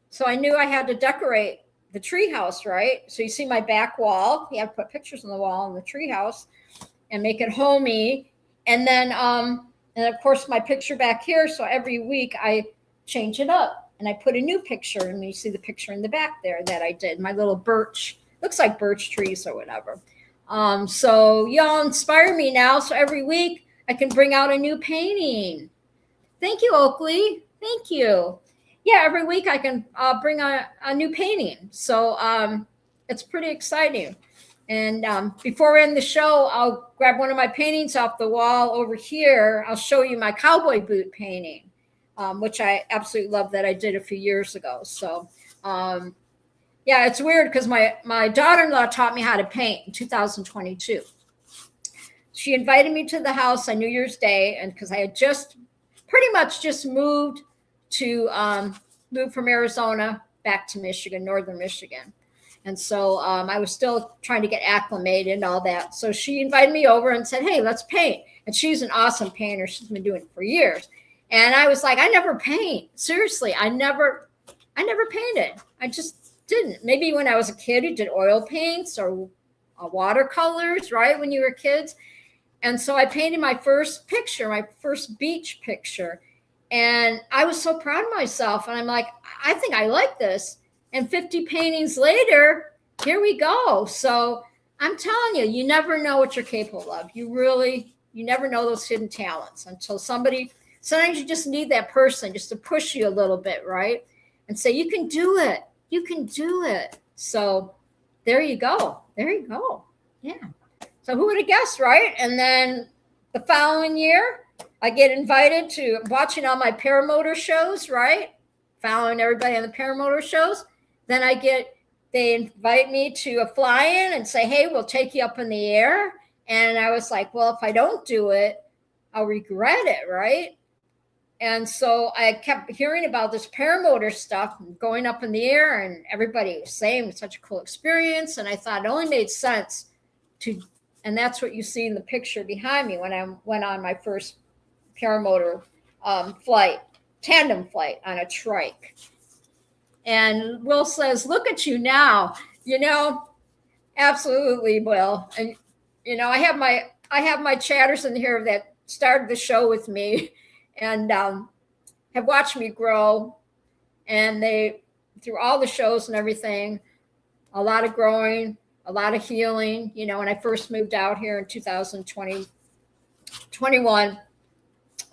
Speaker 1: so I knew I had to decorate the treehouse, right? So you see my back wall. You have to put pictures on the wall in the treehouse and make it homey. And then, and of course, my picture back here. So every week I change it up and I put a new picture. And you see the picture in the back there that I did. My little birch, looks like birch trees or whatever. So y'all inspire me now. So every week I can bring out a new painting. Thank you, Oakley. Thank you. Yeah, every week I can bring a new painting. So it's pretty exciting. And before we end the show, I'll grab one of my paintings off the wall over here. I'll show you my cowboy boot painting, which I absolutely love that I did a few years ago. So yeah, it's weird because my daughter-in-law taught me how to paint in 2022. She invited me to the house on New Year's Day, and because I had pretty much just moved from Arizona back to Michigan, northern Michigan. And so I was still trying to get acclimated and all that. So she invited me over and said, hey, let's paint. And she's an awesome painter. She's been doing it for years. And I was like, I never paint. Seriously, I never painted. I just didn't. Maybe when I was a kid, you did oil paints or watercolors, right? When you were kids. And so I painted my first picture, my first beach picture. And I was so proud of myself. And I'm like, I think I like this. And 50 paintings later, here we go. So I'm telling you, you never know what you're capable of. You never know those hidden talents until sometimes you just need that person just to push you a little bit, right? And say, you can do it. You can do it. So there you go. There you go. Yeah. So who would have guessed, right? And then the following year, I get invited to watching all my paramotor shows, right? Following everybody on the paramotor shows. Then they invite me to a fly-in and say, hey, we'll take you up in the air. And I was like, well, if I don't do it, I'll regret it, right? And so I kept hearing about this paramotor stuff going up in the air, and everybody was saying it was such a cool experience. And I thought it only made sense and that's what you see in the picture behind me when I went on my first paramotor tandem flight on a trike. And Will says, look at you now. Absolutely, Will. And I have my chatters in here that started the show with me and have watched me grow. And they, through all the shows and everything, a lot of growing, a lot of healing. When I first moved out here in 2021,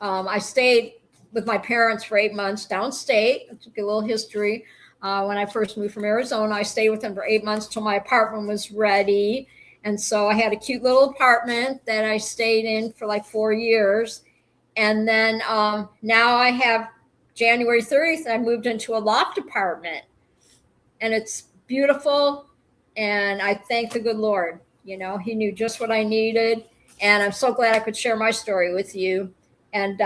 Speaker 1: I stayed with my parents for 8 months downstate. I took a little history. When I first moved from Arizona, I stayed with them for 8 months till my apartment was ready. And so I had a cute little apartment that I stayed in for like 4 years. And then now I have January 30th, I moved into a loft apartment. And it's beautiful. And I thank the good Lord. He knew just what I needed. And I'm so glad I could share my story with you. And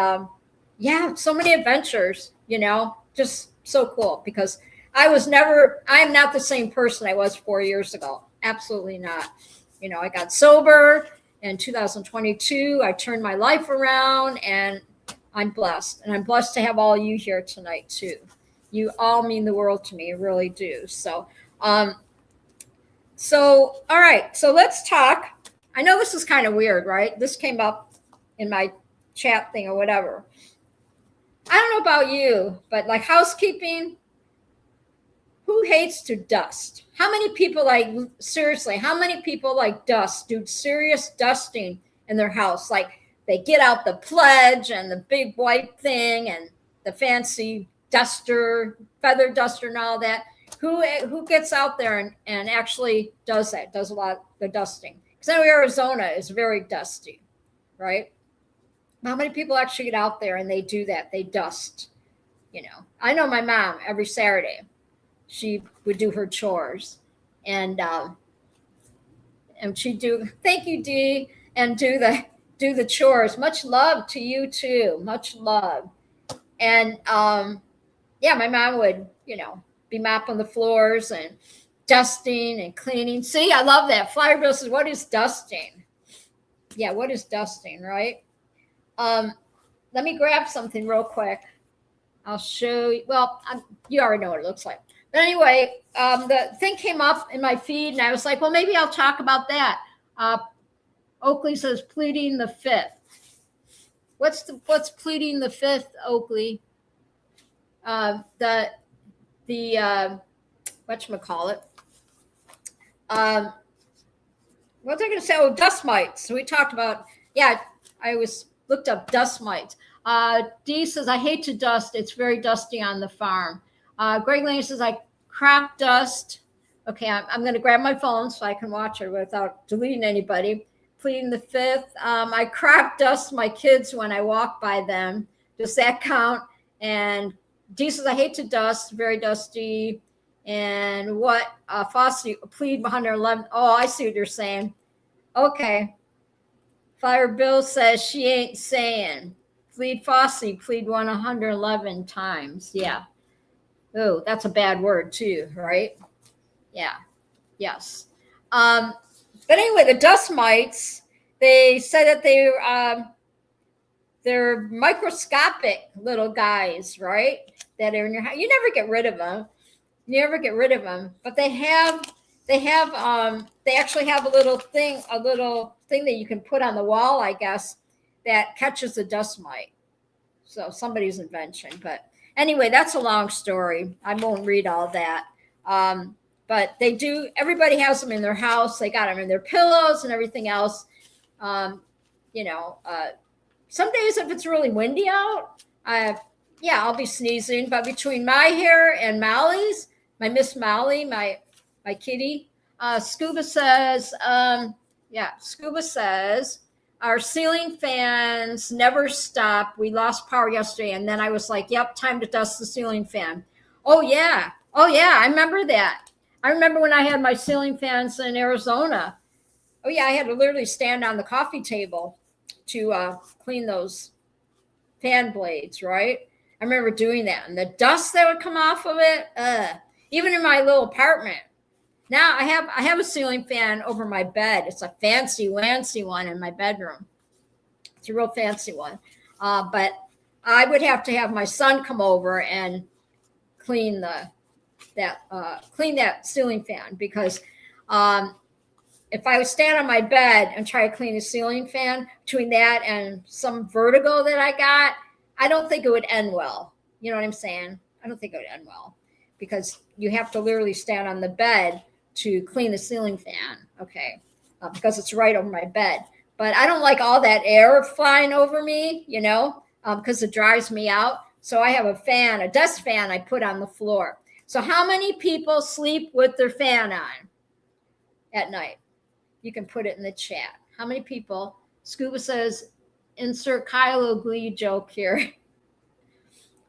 Speaker 1: yeah, so many adventures, just so cool, because I am not the same person I was 4 years ago. Absolutely not. I got sober in 2022. I turned my life around, and I'm blessed. And I'm blessed to have all you here tonight too. You all mean the world to me. You really do. So, all right. So let's talk. I know this is kind of weird, right? This came up in my chat thing or whatever. I don't know about you, but like housekeeping, who hates to dust? How many people how many people like dust, do serious dusting in their house? Like they get out the pledge and the big white thing and the fancy duster, feather duster, and all that. Who gets out there and actually does that? Does a lot of the dusting? Because I know Arizona is very dusty, right? How many people actually get out there and they do that? They dust. I know my mom every Saturday, she would do her chores, and she'd do, thank you, Dee, and do the chores. Much love to you too. Much love. And yeah, my mom would, be mopping the floors and dusting and cleaning. See, I love that. Flyer Bill says, what is dusting? Yeah, what is dusting, right? Let me grab something real quick. I'll show you. Well, you already know what it looks like. But anyway, the thing came up in my feed, and I was like, well, maybe I'll talk about that. Oakley says, pleading the fifth. What's pleading the fifth, Oakley? The whatchamacallit? What was I going to say? Oh, dust mites. So we talked about, yeah, I looked up dust mites. Dee says, I hate to dust. It's very dusty on the farm. Greg Lane says, I crop dust. Okay, I'm going to grab my phone so I can watch it without deleting anybody. Pleading the fifth. I crop dust my kids when I walk by them. Does that count? And Dee says, I hate to dust. Very dusty. And what? Fossey, plead 111. Oh, I see what you're saying. Okay. Fire Bill says she ain't saying. Plead Fossey, plead 111 times. Yeah. Oh, that's a bad word too, right? Yeah. Yes. But anyway, the dust mites, they said that they're microscopic little guys, right? That are in your house. You never get rid of them. But they actually have a little thing that you can put on the wall, I guess, that catches the dust mite. So somebody's invention. But anyway, that's a long story. I won't read all that. But they do, everybody has them in their house. They got them in their pillows and everything else. Some days if it's really windy out, I'll be sneezing. But between my hair and Molly's, my Miss Molly, my kitty, Scuba says, our ceiling fans never stop. We lost power yesterday. And then I was like, yep, time to dust the ceiling fan. Oh, yeah. I remember that. I remember when I had my ceiling fans in Arizona. Oh, yeah, I had to literally stand on the coffee table to clean those fan blades, right? I remember doing that. And the dust that would come off of it, even in my little apartment. Now I have a ceiling fan over my bed. It's a fancy wancy one in my bedroom. It's a real fancy one. But I would have to have my son come over and clean that ceiling fan, because if I would stand on my bed and try to clean the ceiling fan, between that and some vertigo that I got, I don't think it would end well. You know what I'm saying? I don't think it would end well, because you have to literally stand on the bed to clean the ceiling fan, okay, because it's right over my bed. But I don't like all that air flying over me, because it drives me out. So I have a dust fan I put on the floor. So how many people sleep with their fan on at night? You can put it in the chat. How many people? Scuba says, insert Kylo Glee joke here.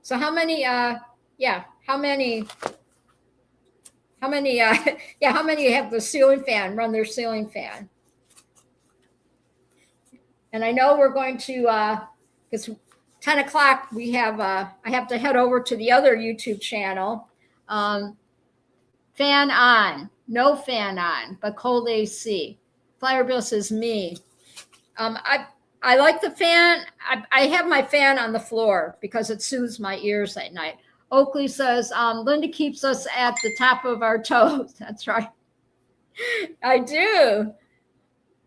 Speaker 1: So how many, how many have the ceiling fan, run their ceiling fan? And I know we're going to, because 10 o'clock we have, I have to head over to the other YouTube channel. Fan on, no fan on, but cold AC. Flyer Bill says me. I like the fan. I have my fan on the floor because it soothes my ears at night. Oakley says, Linda keeps us at the top of our toes. That's right. I do.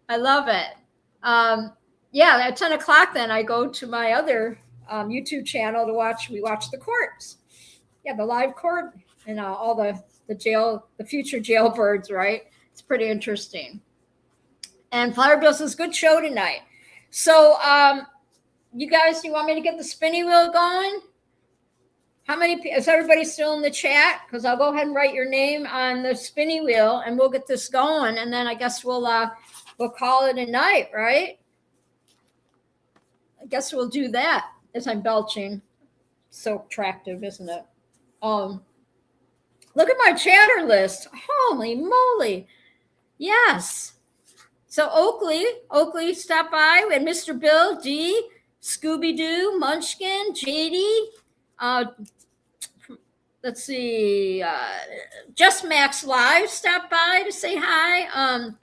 Speaker 1: I love it. At 10 o'clock, then I go to my other YouTube channel to watch. We watch the courts. Yeah, the live court and all the future jailbirds, right? It's pretty interesting. And Flower Bill says, good show tonight. So, you guys, you want me to get the spinning wheel going? How many, is everybody still in the chat? Because I'll go ahead and write your name on the spinny wheel and we'll get this going. And then I guess we'll call it a night, right? I guess we'll do that as I'm belching. So attractive, isn't it? Look at my chatter list. Holy moly. Yes. So Oakley stopped by. We had Mr. Bill, D, Scooby-Doo, Munchkin, JD. Let's see. Just Max Live stopped by to say hi. And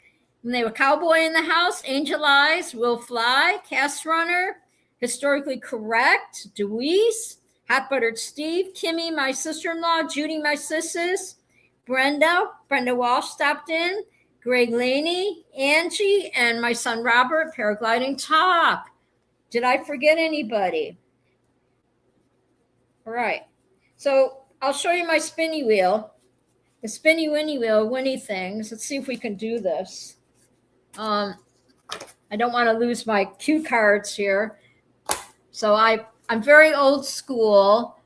Speaker 1: they were Cowboy in the House, Angel Eyes, Will Fly, Cast Runner, Historically Correct, Deweese, Hot Buttered Steve, Kimmy, my sister-in-law, Judy, my sisters, Brenda Walsh stopped in, Greg Laney, Angie, and my son Robert, Paragliding Talk. Did I forget anybody? All right. So I'll show you my spinny wheel, the spinny winnie wheel, Winnie things. Let's see if we can do this. I don't want to lose my cue cards here. So I'm very old school.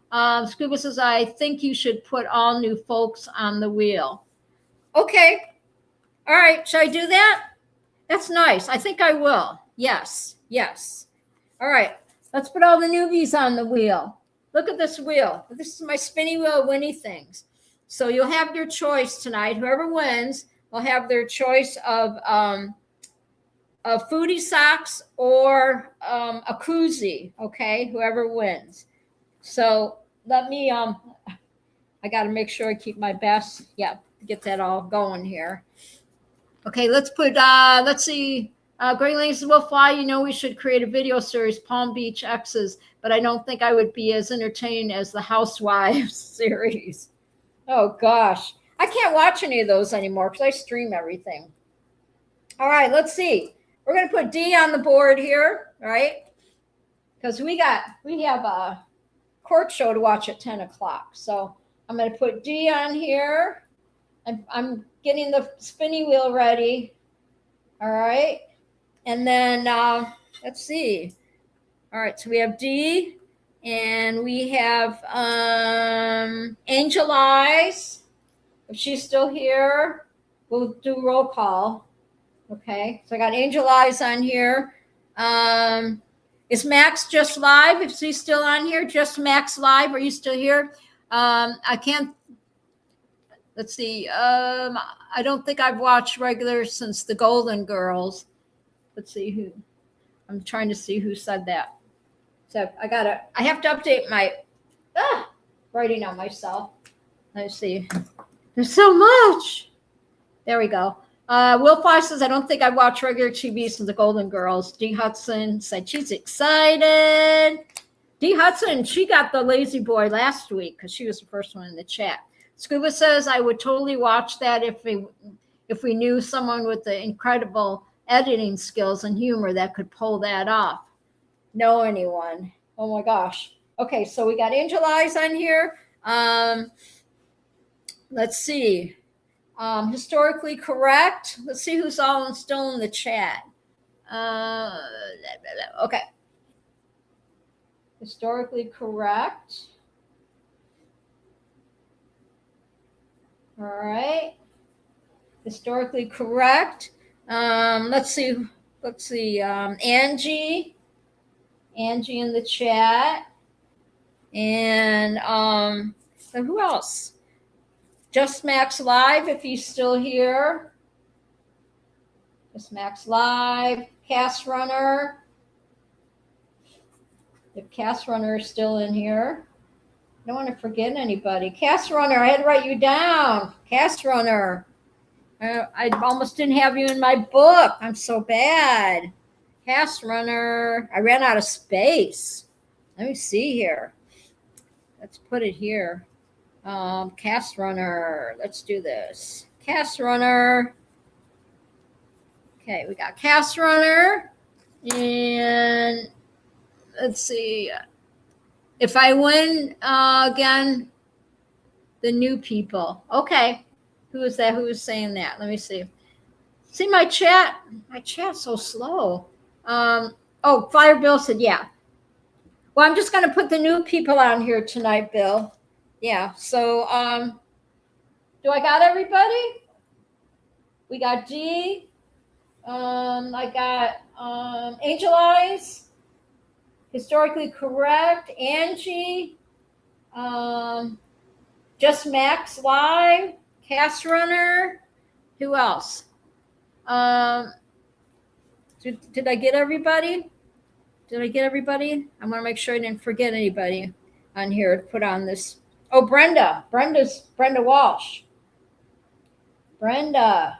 Speaker 1: Scuba says, I think you should put all new folks on the wheel. Okay. All right. Should I do that? That's nice. I think I will. Yes. All right. Let's put all the newbies on the wheel. Look at this wheel. This is my spinny wheel Winnie things. So you'll have your choice tonight. Whoever wins will have their choice of foodie socks or a koozie. Okay, whoever wins. So let me. I got to make sure I keep my best. Yeah, get that all going here. Okay, let's put. Let's see. Greg Lanes will fly. You know, we should create a video series, Palm Beach Exes, but I don't think I would be as entertaining as the Housewives series. Oh gosh, I can't watch any of those anymore because I stream everything. All right, let's see. We're going to put D on the board here, right? Because we have a court show to watch at 10 o'clock. So I'm going to put D on here. I'm getting the spinny wheel ready. All right. And then let's see. All right. So we have D and we have Angel Eyes. If she's still here, we'll do roll call. Okay, so I got Angel Eyes on here. Is Max just live? If she's still on here, just Max live. Are you still here? I can't. Let's see. I don't think I've watched regular since the Golden Girls. Let's see who. I'm trying to see who said that. So I have to update my writing on myself. Let's see. There's so much. There we go. Will Fox says, I don't think I watched regular TV since the Golden Girls. D. Hudson said she's excited. D. Hudson, she got the Lazy Boy last week because she was the first one in the chat. Scuba says, I would totally watch that if we knew someone with the incredible editing skills and humor that could pull that off. Know anyone? Oh my gosh. Okay, so we got Angel Eyes on here. Let's see. Historically correct. Let's see who's all still in the chat. Okay. Historically correct. All right. Historically correct. Let's see. Angie in the chat. And so who else? Just Max Live, if he's still here. Just Max Live. Cast Runner. If Cast Runner is still in here. I don't want to forget anybody. Cast Runner, I had to write you down. Cast Runner. I almost didn't have you in my book. I'm so bad. Cast Runner. I ran out of space. Let me see here. Let's put it here. Cast Runner. Let's do this. Cast Runner. Okay, we got Cast Runner. And let's see. If I win again, the new people. Okay. Who is that? Who is saying that? Let me see. See my chat? My chat's so slow. Oh, Fire Bill said, yeah. Well, I'm just going to put the new people on here tonight, Bill. Yeah. So, do I got everybody? We got G. I got Angel Eyes, Historically Correct, Angie, Just Max Live, Cast Runner. Who else? Did I get everybody? Did I get everybody? I want to make sure I didn't forget anybody on here to put on this. Oh, Brenda. Brenda Walsh. Brenda.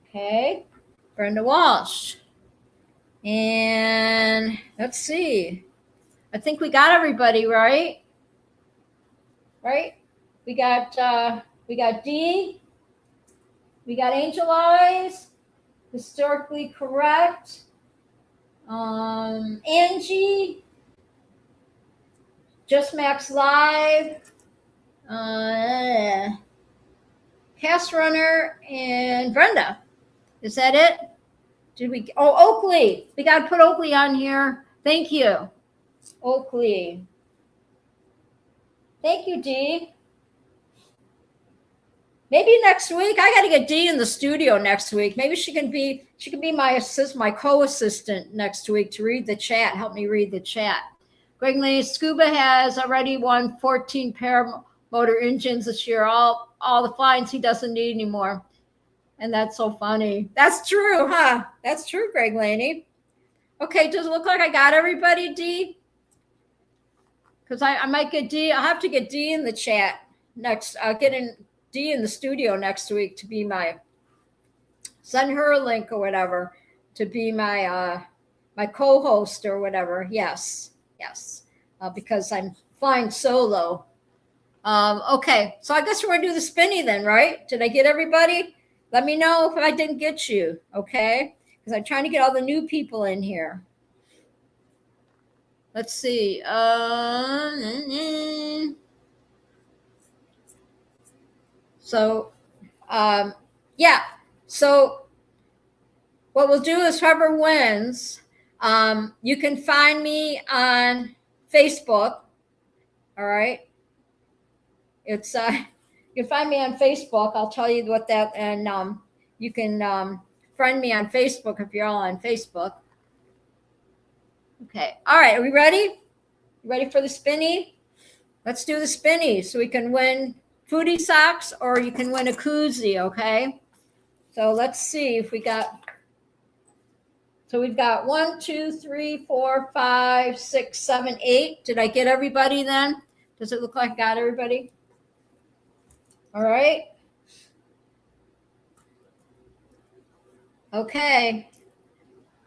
Speaker 1: Okay. Brenda Walsh. And let's see. I think we got everybody, right? Right? We got D. We got Angel Eyes. Historically Correct. Angie. Just Max Live. Cast Runner and Brenda. Is that it? Did we? Oh, Oakley. We got to put Oakley on here. Thank you, Oakley. Thank you, Dee. Maybe next week. I got to get Dee in the studio next week. Maybe she can be my co-assistant next week to read the chat. Help me read the chat. Greg Lee, Scuba has already won 14 paramotor engines this year. All the flyings he doesn't need anymore. And that's so funny. That's true, huh? That's true, Greg Laney. Okay, does it look like I got everybody, Dee? Because I might get Dee. I'll have to get Dee in the chat next. I'll get Dee in the studio next week to be send her a link or whatever to be my co-host or whatever. Yes. Because I'm flying solo. Okay, so I guess we're gonna do the spinny then, right? Did I get everybody? Let me know if I didn't get you, okay? Because I'm trying to get all the new people in here. Let's see. So, yeah. So what we'll do is whoever wins, you can find me on Facebook. All right. It's you can find me on Facebook. I'll tell you what that, and you can friend me on Facebook if you're all on Facebook. Okay. All right. Are we ready? Ready for the spinny? Let's do the spinny so we can win foodie socks or you can win a koozie. Okay. So let's see if we got. So we've got 1, 2, 3, 4, 5, 6, 7, 8. Did I get everybody then? Does it look like I got everybody? All right. Okay.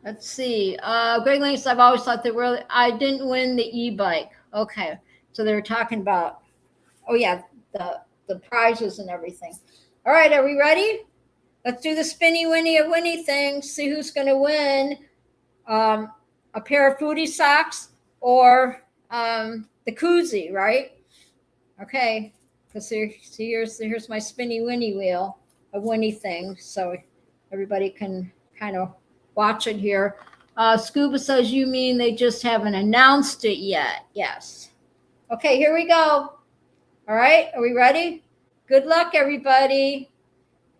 Speaker 1: Let's see. Greg Links, I've always thought that I didn't win the e-bike. Okay. So they were talking about, oh yeah, the prizes and everything. All right. Are we ready? Let's do the spinny winny thing. See who's going to win a pair of foodie socks or the koozie, right? Okay. Because here's my spinny winny wheel of winny things. So everybody can kind of watch it here. Scuba says, you mean they just haven't announced it yet? Yes. Okay, here we go. All right, are we ready? Good luck, everybody.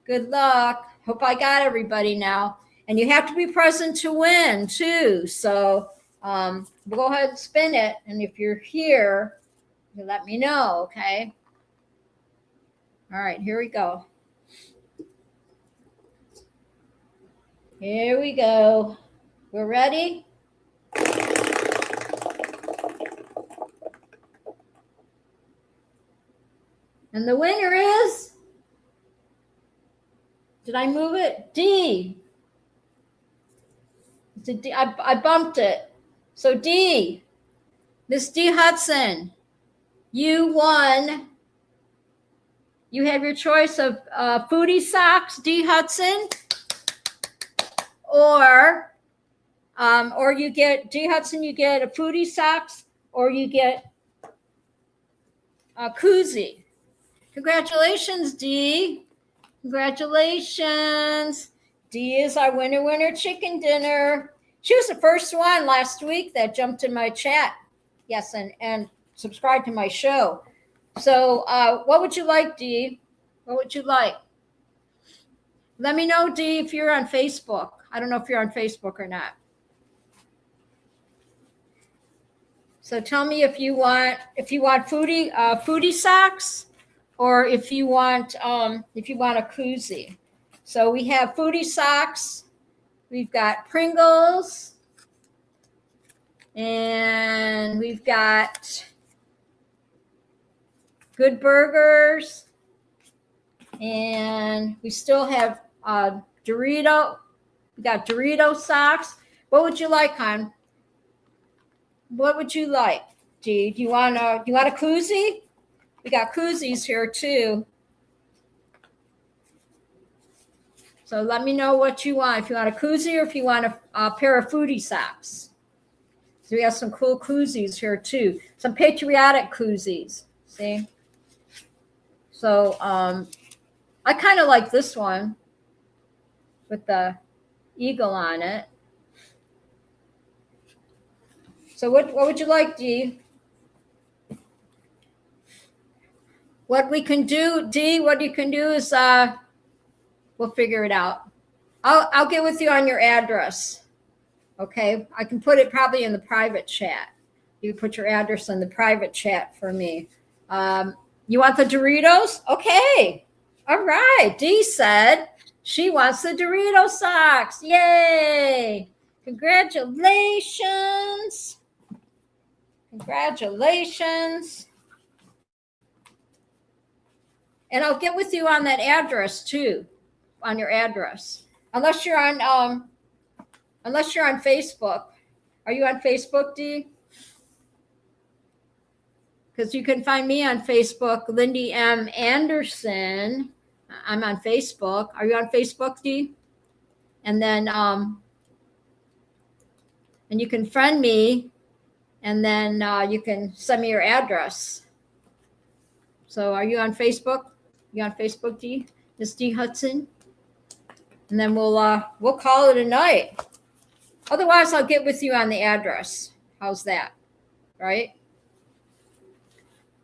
Speaker 1: Good luck. Hope I got everybody now. And you have to be present to win, too. So we'll go ahead and spin it. And if you're here, you let me know, okay? All right, here we go. Here we go. We're ready? And the winner is, did I move it? D. It's a D. I bumped it. So D, Miss D Hudson, you won. You have your choice of foodie socks, D Hudson, or you get D Hudson. You get a foodie socks, or you get a koozie. Congratulations, D. Congratulations. D is our winner chicken dinner. She was the first one last week that jumped in my chat. Yes, and subscribed to my show. So what would you like, Dee? What would you like? Let me know, Dee, if you're on Facebook. I don't know if you're on Facebook or not. So tell me if you want foodie socks, or if you want a koozie. So we have foodie socks. We've got Pringles, and we've got Good Burgers, and we still have Dorito. We got Dorito socks. What would you like, hon? What would you like? Do you want a koozie? We got koozies here too. So let me know what you want. If you want a koozie or if you want a pair of foodie socks. So we have some cool koozies here too. Some patriotic koozies. See? So I kind of like this one with the eagle on it. So what would you like, Dee? What we can do, Dee, what you can do is we'll figure it out. I'll get with you on your address. Okay, I can put it probably in the private chat. You put your address in the private chat for me. You want the Doritos? Okay. All right. Dee said she wants the Dorito socks. Yay. Congratulations. Congratulations. And I'll get with you on that address too, on your address. Unless you're on Facebook. Are you on Facebook, Dee? Because you can find me on Facebook, Lindy M. Anderson. I'm on Facebook. Are you on Facebook, Dee? And then and you can friend me, and then you can send me your address. So are you on Facebook? You on Facebook, Dee? Miss Dee Hudson? And then we'll call it a night. Otherwise, I'll get with you on the address. How's that? Right?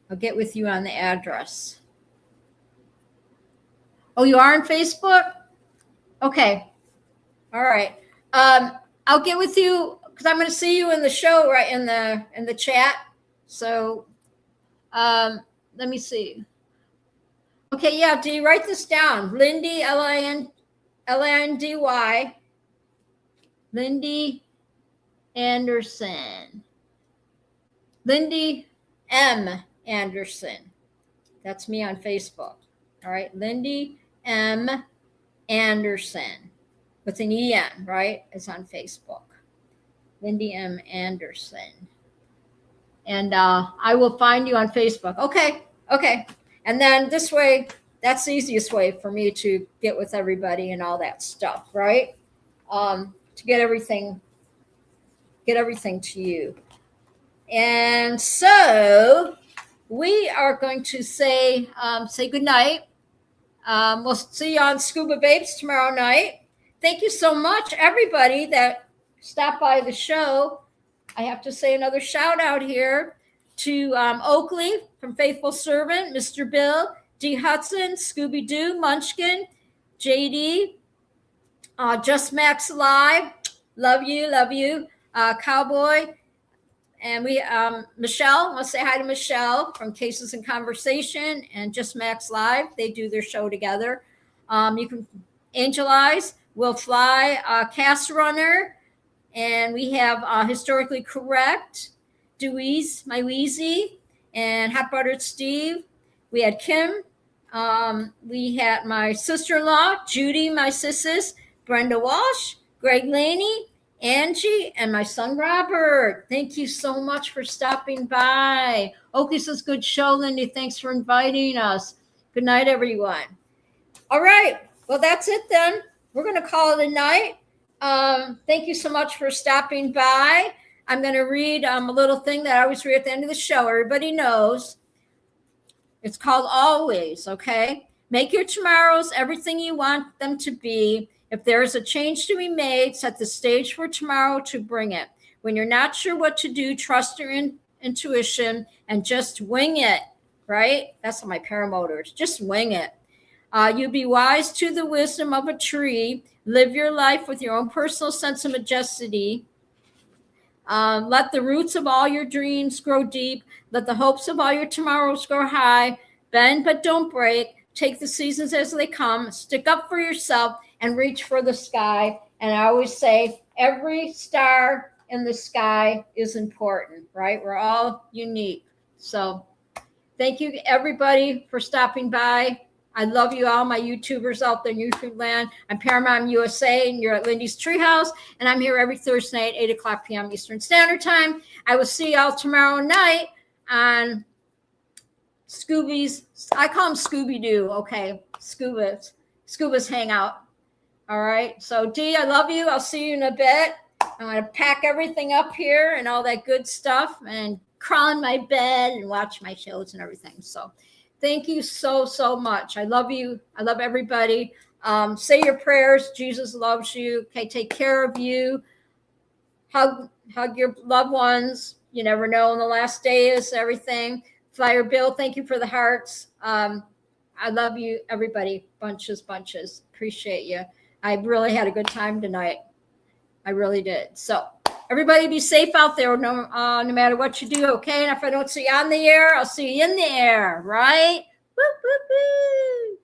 Speaker 1: I'll get with you on the address. Oh, you are on Facebook? Okay. All right. I'll get with you because I'm going to see you in the show, right, in the chat. So let me see. Okay, yeah, Dee, write this down. Lindy, Lindy, Lindy Anderson. Lindy M. Anderson. That's me on Facebook. All right, Lindy M. Anderson with an EN, right? It's on Facebook. Lindy M. Anderson. And I will find you on Facebook. Okay. And then this way, that's the easiest way for me to get with everybody and all that stuff, right? To get everything to you. And so we are going to say good night. We'll see you on Scuba Babes tomorrow night. Thank you so much, everybody that stopped by the show. I have to say another shout out here to Oakley from Faithful Servant, Mr. Bill, D. Hudson, Scooby-Doo, Munchkin, JD, Just Max Live, love you, Cowboy, and we Michelle. I want to say hi to Michelle from Cases and Conversation and Just Max Live. They do their show together. You can Angel Eyes, Will Fly, Cast Runner, and we have Historically Correct, Dewey's, My Wheezy, and Hot Buttered Steve. We had Kim. We had my sister-in-law, Judy, my sisters, Brenda Walsh, Greg Laney, Angie, and my son, Robert. Thank you so much for stopping by. Oakley says, good show, Lindy. Thanks for inviting us. Good night, everyone. All right. Well, that's it then. We're going to call it a night. Thank you so much for stopping by. I'm going to read a little thing that I always read at the end of the show. Everybody knows. It's called Always, okay? Make your tomorrows everything you want them to be. If there is a change to be made, set the stage for tomorrow to bring it. When you're not sure what to do, trust your intuition and just wing it, right? That's my paramotors. Just wing it. You be wise to the wisdom of a tree. Live your life with your own personal sense of majesty. Let the roots of all your dreams grow deep. Let the hopes of all your tomorrows grow high. Bend but don't break. Take the seasons as they come. Stick up for yourself and reach for the sky. And I always say, every star in the sky is important, right? We're all unique. So thank you, everybody, for stopping by. I love you all, my YouTubers out there in YouTube land. I'm Paramount USA, and you're at Lindy's Treehouse, and I'm here every Thursday night, 8 o'clock p.m. Eastern Standard Time. I will see y'all tomorrow night on Scooby's, I call him Scooby-Doo, okay, Scuba's Hangout. All right, so Dee, I love you. I'll see you in a bit. I'm going to pack everything up here and all that good stuff and crawl in my bed and watch my shows and everything. So thank you so, so much. I love you. I love everybody. Say your prayers. Jesus loves you. Okay, take care of you. Hug your loved ones. You never know. In the last days, everything. Flyer Bill, thank you for the hearts. I love you, everybody. Bunches. Appreciate you. I really had a good time tonight. I really did. So everybody be safe out there, no matter what you do, okay? And if I don't see you on the air, I'll see you in the air, right? Woo, woo, woo.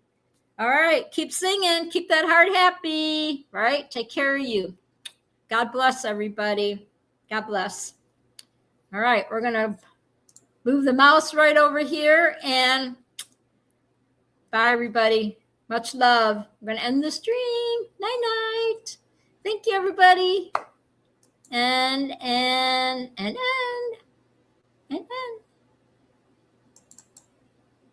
Speaker 1: All right, keep singing. Keep that heart happy, right? Take care of you. God bless everybody. God bless. All right, we're going to move the mouse right over here. And bye, everybody. Much love. I'm going to end the stream. Night-night. Thank you, everybody. And end.